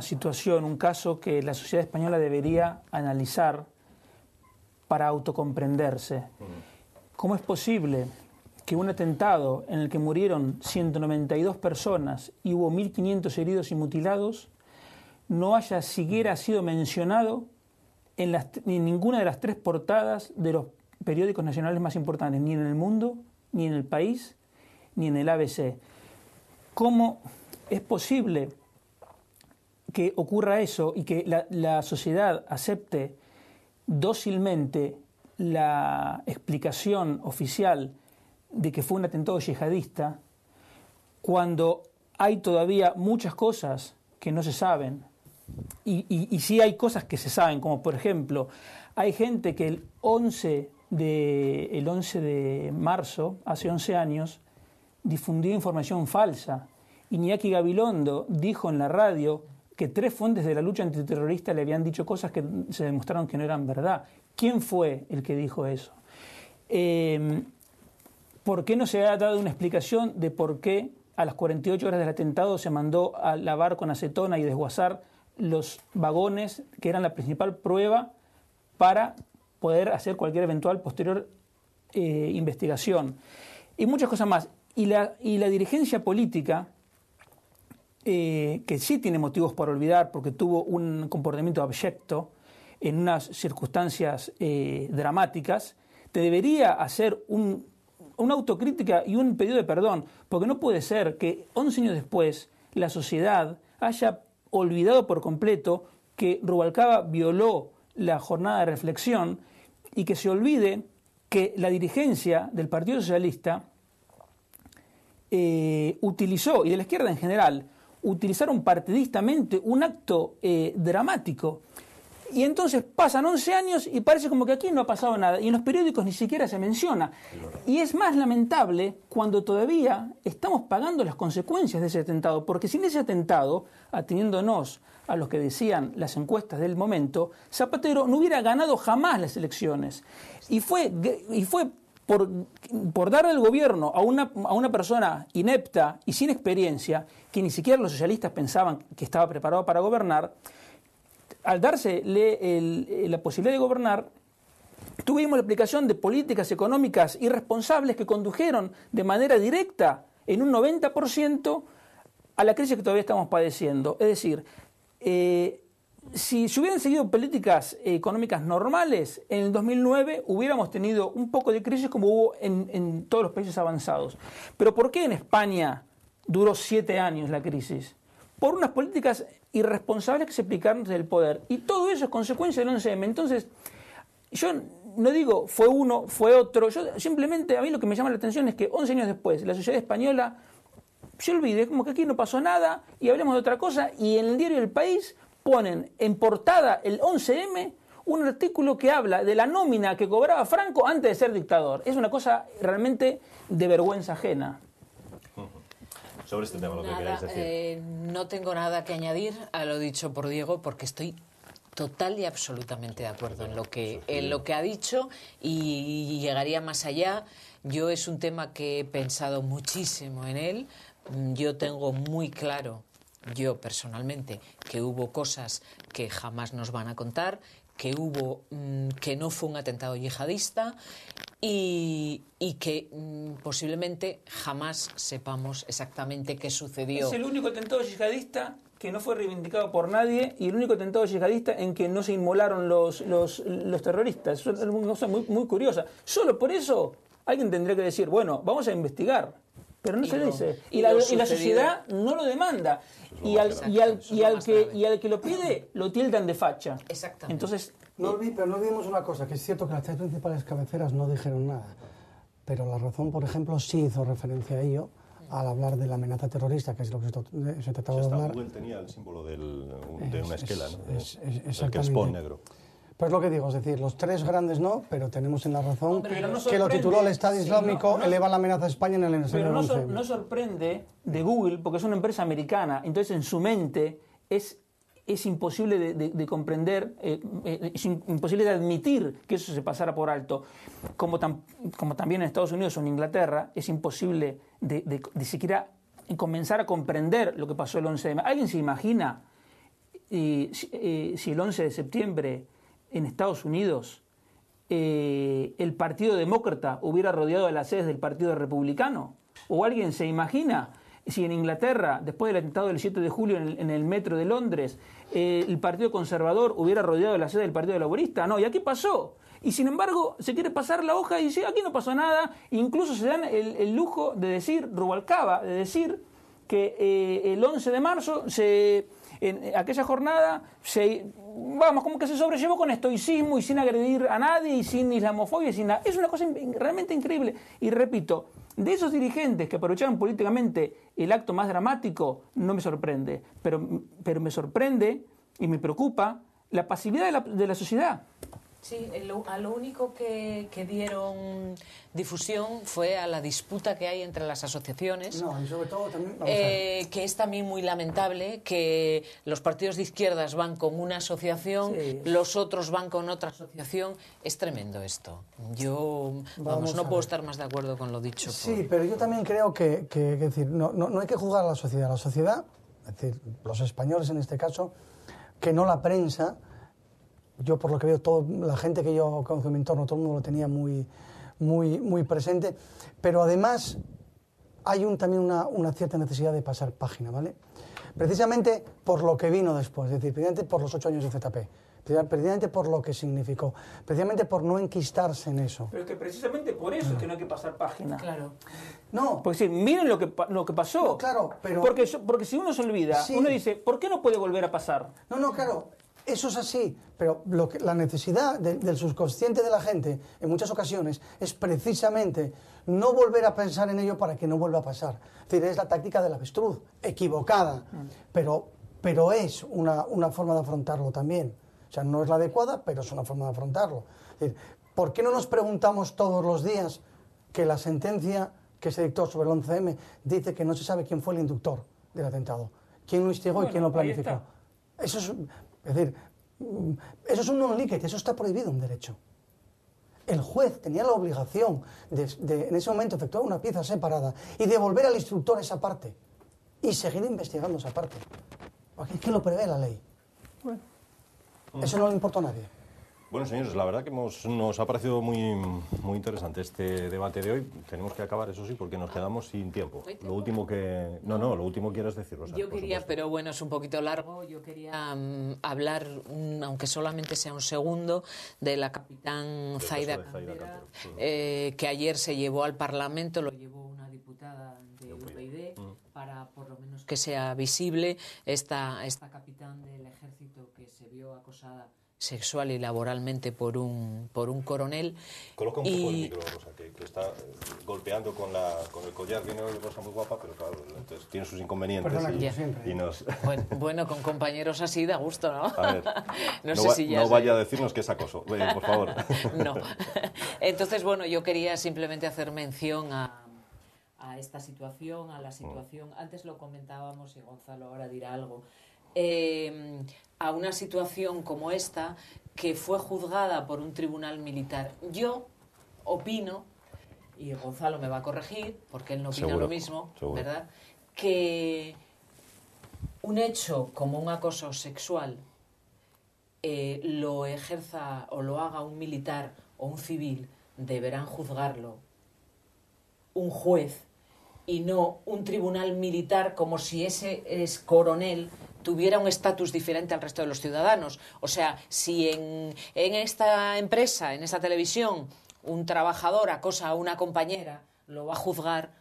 situación, un caso que la sociedad española debería analizar para autocomprenderse. ¿Cómo es posible que un atentado en el que murieron 192 personas y hubo 1.500 heridos y mutilados no haya siquiera sido mencionado en ninguna de las 3 portadas de los periódicos nacionales más importantes, ni en El Mundo, ni en El País, ni en el ABC? ¿Cómo es posible que ocurra eso y que la sociedad acepte dócilmente la explicación oficial de que fue un atentado yihadista cuando hay todavía muchas cosas que no se saben? Y sí hay cosas que se saben, como por ejemplo, hay gente que el 11 de marzo, hace 11 años, difundió información falsa. Iñaki Gabilondo dijo en la radio que 3 fuentes de la lucha antiterrorista le habían dicho cosas que se demostraron que no eran verdad. ¿Quién fue el que dijo eso? ¿Por qué no se ha dado una explicación de por qué a las 48 horas del atentado se mandó a lavar con acetona y desguazar los vagones, que eran la principal prueba para poder hacer cualquier eventual posterior investigación? Y muchas cosas más. Y la dirigencia política, que sí tiene motivos para olvidar porque tuvo un comportamiento abyecto en unas circunstancias dramáticas, te debería hacer una autocrítica y un pedido de perdón, porque no puede ser que 11 años después la sociedad haya olvidado por completo que Rubalcaba violó la jornada de reflexión y que se olvide que la dirigencia del Partido Socialista utilizó, y de la izquierda en general, utilizaron partidistamente un acto dramático. Y entonces pasan 11 años y parece como que aquí no ha pasado nada. Y en los periódicos ni siquiera se menciona. Y es más lamentable cuando todavía estamos pagando las consecuencias de ese atentado. Porque sin ese atentado, ateniéndonos a lo que decían las encuestas del momento, Zapatero no hubiera ganado jamás las elecciones. Y fue por darle el gobierno a una persona inepta y sin experiencia, que ni siquiera los socialistas pensaban que estaba preparado para gobernar. Al dársele la posibilidad de gobernar, tuvimos la aplicación de políticas económicas irresponsables que condujeron de manera directa en un 90% a la crisis que todavía estamos padeciendo. Es decir, si se hubieran seguido políticas económicas normales, en el 2009 hubiéramos tenido un poco de crisis como hubo en todos los países avanzados. Pero ¿por qué en España duró 7 años la crisis? Por unas políticas irresponsables que se aplicaron desde el poder. Y todo eso es consecuencia del 11M. Entonces, yo no digo fue uno, fue otro. Yo simplemente, a mí lo que me llama la atención es que 11 años después, la sociedad española se olvide, como que aquí no pasó nada y hablemos de otra cosa. Y en el diario El País ponen en portada el 11M un artículo que habla de la nómina que cobraba Franco antes de ser dictador. Es una cosa realmente de vergüenza ajena. Sobre este tema, lo que queráis decir. No tengo nada que añadir a lo dicho por Diego, porque estoy total y absolutamente de acuerdo en lo que ha dicho, y llegaría más allá. Yo es un tema que he pensado muchísimo en él. Yo tengo muy claro, yo personalmente, que hubo cosas que jamás nos van a contar, que no fue un atentado yihadista y que posiblemente jamás sepamos exactamente qué sucedió. Es el único atentado yihadista que no fue reivindicado por nadie y el único atentado yihadista en que no se inmolaron los terroristas. Es una cosa muy, muy curiosa. Solo por eso alguien tendría que decir, bueno, vamos a investigar. Pero no se dice. Y la sociedad no lo demanda. Y al que lo pide, lo tildan de facha. Exactamente. Entonces, Pero no olvidemos una cosa, que es cierto que las 3 principales cabeceras no dijeron nada. Pero La Razón, por ejemplo, sí hizo referencia a ello al hablar de la amenaza terrorista, que es lo que se trataba de hablar. Google tenía el símbolo de una esquela, ¿no? Exactamente. El crespón negro. Pues lo que digo, es decir, los tres grandes no, pero tenemos en la razón Hombre, no que lo tituló el Estado sí, Islámico, no, eleva la amenaza a España en el Pero no, 11. no sorprende de Google, porque es una empresa americana, entonces en su mente es imposible de comprender, es imposible de admitir que eso se pasara por alto. Como también en Estados Unidos o en Inglaterra, es imposible de siquiera comenzar a comprender lo que pasó el 11M. ¿Alguien se imagina si el 11 de septiembre en Estados Unidos el Partido Demócrata hubiera rodeado a las sedes del Partido Republicano? ¿O alguien se imagina si en Inglaterra, después del atentado del 7 de julio en el metro de Londres, el Partido Conservador hubiera rodeado la sede del Partido Laborista? No, y aquí pasó. Y sin embargo, se quiere pasar la hoja y dice, aquí no pasó nada. Incluso se dan el lujo de decir, Rubalcaba, de decir que el 11 de marzo, en aquella jornada, como que se sobrellevó con estoicismo y sin agredir a nadie y sin islamofobia y sin nada. Es una cosa realmente increíble. Y repito, de esos dirigentes que aprovecharon políticamente el acto más dramático, no me sorprende. Pero me sorprende y me preocupa la pasividad de la sociedad. Sí, a lo único que dieron difusión fue a la disputa que hay entre las asociaciones, No, y sobre todo también... que es también muy lamentable que los partidos de izquierdas van con una asociación, Sí. los otros van con otra asociación. Es tremendo esto. Yo, Vamos no a puedo ver. estar más de acuerdo con lo dicho. Sí, pero yo también creo que es decir, no hay que juzgar a la sociedad. La sociedad, es decir, los españoles en este caso, que no la prensa. Yo, por lo que veo, la gente que yo conozco en mi entorno, todo el mundo lo tenía muy presente. Pero además hay también una cierta necesidad de pasar página, ¿vale? Precisamente por lo que vino después, es decir, precisamente por los 8 años de ZP, precisamente por lo que significó, precisamente por no enquistarse en eso. Pero es que precisamente por eso es que no hay que pasar página. Claro. No, Porque sí, miren lo que pasó. No, claro, pero... Porque si uno se olvida, Sí. uno dice, ¿por qué no puede volver a pasar? No, claro, eso es así, pero la necesidad del subconsciente de la gente en muchas ocasiones es precisamente no volver a pensar en ello para que no vuelva a pasar. Es decir, es la táctica del avestruz, equivocada, pero es una forma de afrontarlo también. O sea, no es la adecuada, pero es una forma de afrontarlo. Es decir, ¿por qué no nos preguntamos todos los días que la sentencia que se dictó sobre el 11M dice que no se sabe quién fue el inductor del atentado? ¿Quién lo instigó y quién lo planificó? Eso es decir, eso es un non-licet, eso está prohibido en derecho. El juez tenía la obligación de en ese momento efectuar una pieza separada y devolver al instructor esa parte y seguir investigando esa parte. Es que lo prevé la ley. Bueno. Eso no le importa a nadie. Bueno, señores, la verdad que nos ha parecido muy interesante este debate de hoy. Tenemos que acabar, eso sí, porque nos quedamos sin tiempo. Lo último que... No, lo último quieres decir, Rosa. Yo quería, pero bueno, es un poquito largo, yo quería hablar, aunque solamente sea un segundo, de la capitán Zaida Cantero, que ayer se llevó al Parlamento, lo llevó una diputada de UPyD, para por lo menos que sea visible esta capitán del ejército que se vio acosada sexual y laboralmente por un coronel. Coloca un poco el micro, Rosa, que está golpeando con el collar. Viene Rosa muy guapa, pero claro, entonces tiene sus inconvenientes. Perdona, como siempre. Y nos... Bueno, con compañeros así da gusto, ¿no? A ver, no sé si ya no vaya a decirnos que es acoso, por favor. No. Entonces, bueno, yo quería simplemente hacer mención a esta situación, a la situación, antes lo comentábamos y Gonzalo ahora dirá algo, a una situación como esta que fue juzgada por un tribunal militar. Yo opino, y Gonzalo me va a corregir, porque él no opina Seguro, lo mismo, seguro. ¿verdad?, que un hecho como un acoso sexual lo ejerza o lo haga un militar o un civil, deberán juzgarlo un juez y no un tribunal militar, como si ese coronel tuviera un estatus diferente al resto de los ciudadanos. O sea, si en esta empresa, en esta televisión, un trabajador acosa a una compañera, lo va a juzgar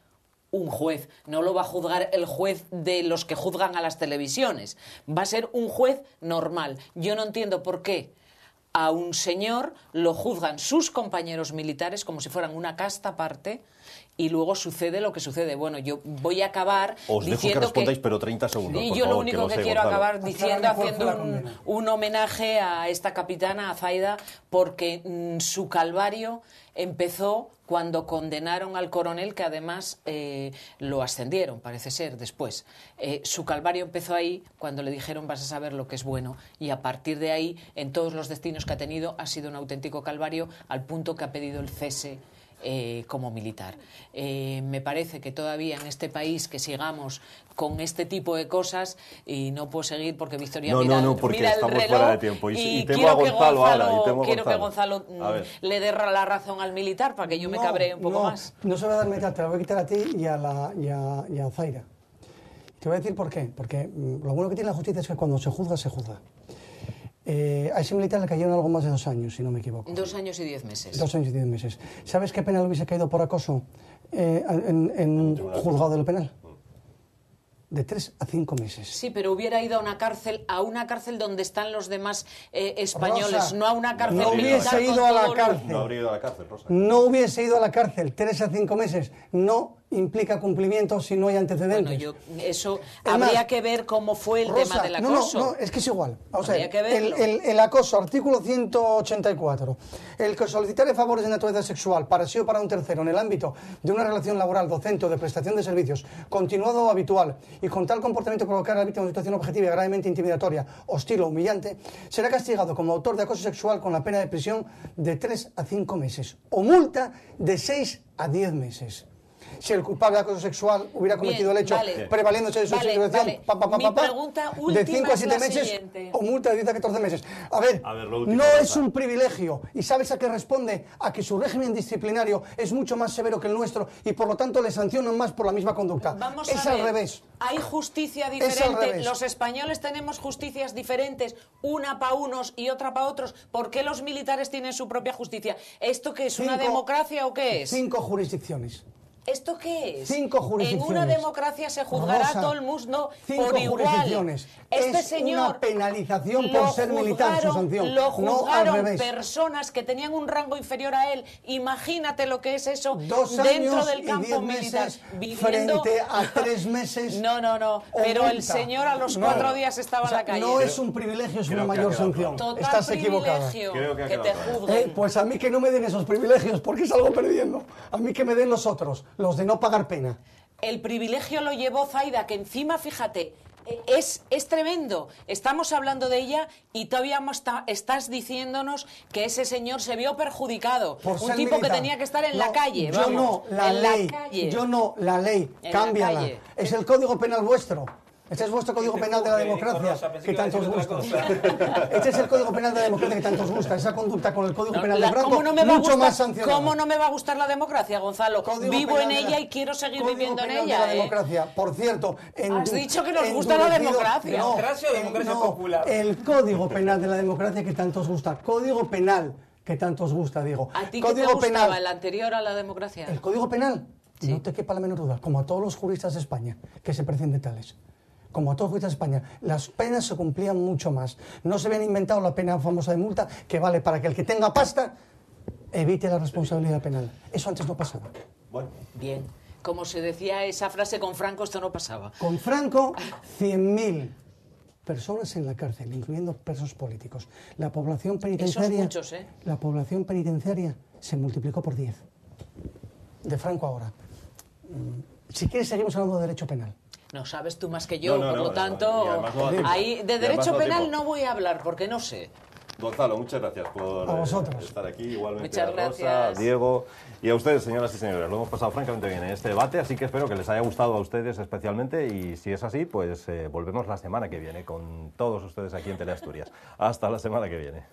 un juez, no lo va a juzgar el juez de los que juzgan a las televisiones. Va a ser un juez normal. Yo no entiendo por qué a un señor lo juzgan sus compañeros militares como si fueran una casta aparte y luego sucede lo que sucede. Bueno, yo voy a acabar Os dejo que diciendo respondáis, pero 30 segundos, y por yo favor, lo único no que sé, quiero Gonzalo. acabar diciendo, haciendo un homenaje a esta capitana, a Zaida, porque su calvario empezó cuando condenaron al coronel, que además lo ascendieron, parece ser, después. Su calvario empezó ahí, cuando le dijeron vas a saber lo que es bueno, y a partir de ahí, en todos los destinos que ha tenido, ha sido un auténtico calvario, al punto que ha pedido el cese como militar. Me parece que todavía en este país que sigamos con este tipo de cosas, y no puedo seguir porque Victoria No, porque mira el estamos reloj, fuera de tiempo y temo quiero a Gonzalo ahora, quiero que Gonzalo le dé la razón al militar para que yo me cabree un poco más. No se va a dar mitad, te la voy a quitar a ti y a Zaira. Te voy a decir por qué. Porque lo bueno que tiene la justicia es que cuando se juzga, se juzga. A ese militar le cayeron algo más de 2 años, si no me equivoco. 2 años y 10 meses. 2 años y 10 meses. ¿Sabes qué pena le hubiese caído por acoso en juzgado de lo penal? De 3 a 5 meses. Sí, pero hubiera ido a una cárcel donde están los demás españoles, Rosa, no a una cárcel no militar. hubiese ido a la cárcel. No habría ido a la cárcel, Rosa. No hubiese ido a la cárcel. 3 a 5 meses. No implica cumplimiento si no hay antecedentes. Bueno, eso Además, habría que ver cómo fue el tema del acoso. No, es que es igual. Vamos a Habría ver. que verlo. El acoso, artículo 184. El que solicitare favores de naturaleza sexual para sí o para un tercero en el ámbito de una relación laboral, docente o de prestación de servicios, continuado o habitual, y con tal comportamiento provocar a la víctima una situación objetiva y gravemente intimidatoria, hostil o humillante, será castigado como autor de acoso sexual con la pena de prisión de 3 a 5 meses o multa de 6 a 10 meses. Si el culpable de acoso sexual hubiera cometido el hecho prevaliéndose de su situación, de 5 a 7 meses o multa de 10 a 14 meses. A ver, no es un privilegio. ¿Y sabes a qué responde? A que su régimen disciplinario es mucho más severo que el nuestro y por lo tanto le sancionan más por la misma conducta. Es al revés. Hay justicia diferente. Los españoles tenemos justicias diferentes, una para unos y otra para otros. ¿Por qué los militares tienen su propia justicia? ¿Esto qué es? ¿Una democracia o qué es? 5 jurisdicciones. ¿Esto qué es? 5 jurisdicciones. En una democracia se juzgará a todo el mundo por igual. Jurisdicciones. Este es señor una penalización por ser militar, su sanción. Lo juzgaron no al revés. Personas que tenían un rango inferior a él. Imagínate lo que es eso 2 dentro años del y campo 10 militar. meses Viviendo... frente a 3 meses. No. Pero el señor a los 4 días estaba en la calle. No es un privilegio, es una mayor sanción. Total Estás equivocada. Que te juzguen. Pues a mí que no me den esos privilegios, porque salgo perdiendo. A mí que me den los otros, los de no pagar pena. El privilegio lo llevó Zaida, que encima, fíjate, es tremendo. Estamos hablando de ella y todavía estás diciéndonos que ese señor se vio perjudicado. Por un ser tipo militar. que tenía que estar en la calle. Yo no, la ley. Yo no, la ley. Cámbiala. Es el código penal vuestro. Este es vuestro código penal de la democracia que tanto os gusta. Este es el código penal de la democracia que tanto os gusta. Esa conducta con el código penal de Franco, mucho más sancionada. ¿Cómo no me va a gustar la democracia, Gonzalo? Vivo en ella y quiero seguir viviendo en ella. La democracia. Por cierto, has dicho que nos gusta la democracia. ¿Democracia o democracia popular? El código penal de la democracia que tanto os gusta. Código penal que tanto os gusta, digo. ¿A ti código qué te gustaba, penal. el anterior a la democracia? El código penal. Sí. No te quepa la menor duda. Como a todos los juristas de España que se parecen de tales. Como a todos los juristas de España, las penas se cumplían mucho más. No se habían inventado la pena famosa de multa que vale para que el que tenga pasta evite la responsabilidad penal. Eso antes no pasaba. Bueno. Bien. Como se decía esa frase con Franco, esto no pasaba. Con Franco, 100.000 personas en la cárcel, incluyendo presos políticos. La población penitenciaria, Esos muchos, ¿eh? La población penitenciaria se multiplicó por 10. De Franco ahora. Si quieres, seguimos hablando de derecho penal. No sabes tú más que yo, por lo tanto, ahí de derecho penal no voy a hablar porque no sé. Gonzalo, muchas gracias por estar aquí, igualmente muchas a Rosa, gracias. Diego y a ustedes, señoras y señores. Lo hemos pasado francamente bien en este debate, así que espero que les haya gustado a ustedes especialmente y si es así, pues volvemos la semana que viene con todos ustedes aquí en Teleasturias. Hasta la semana que viene.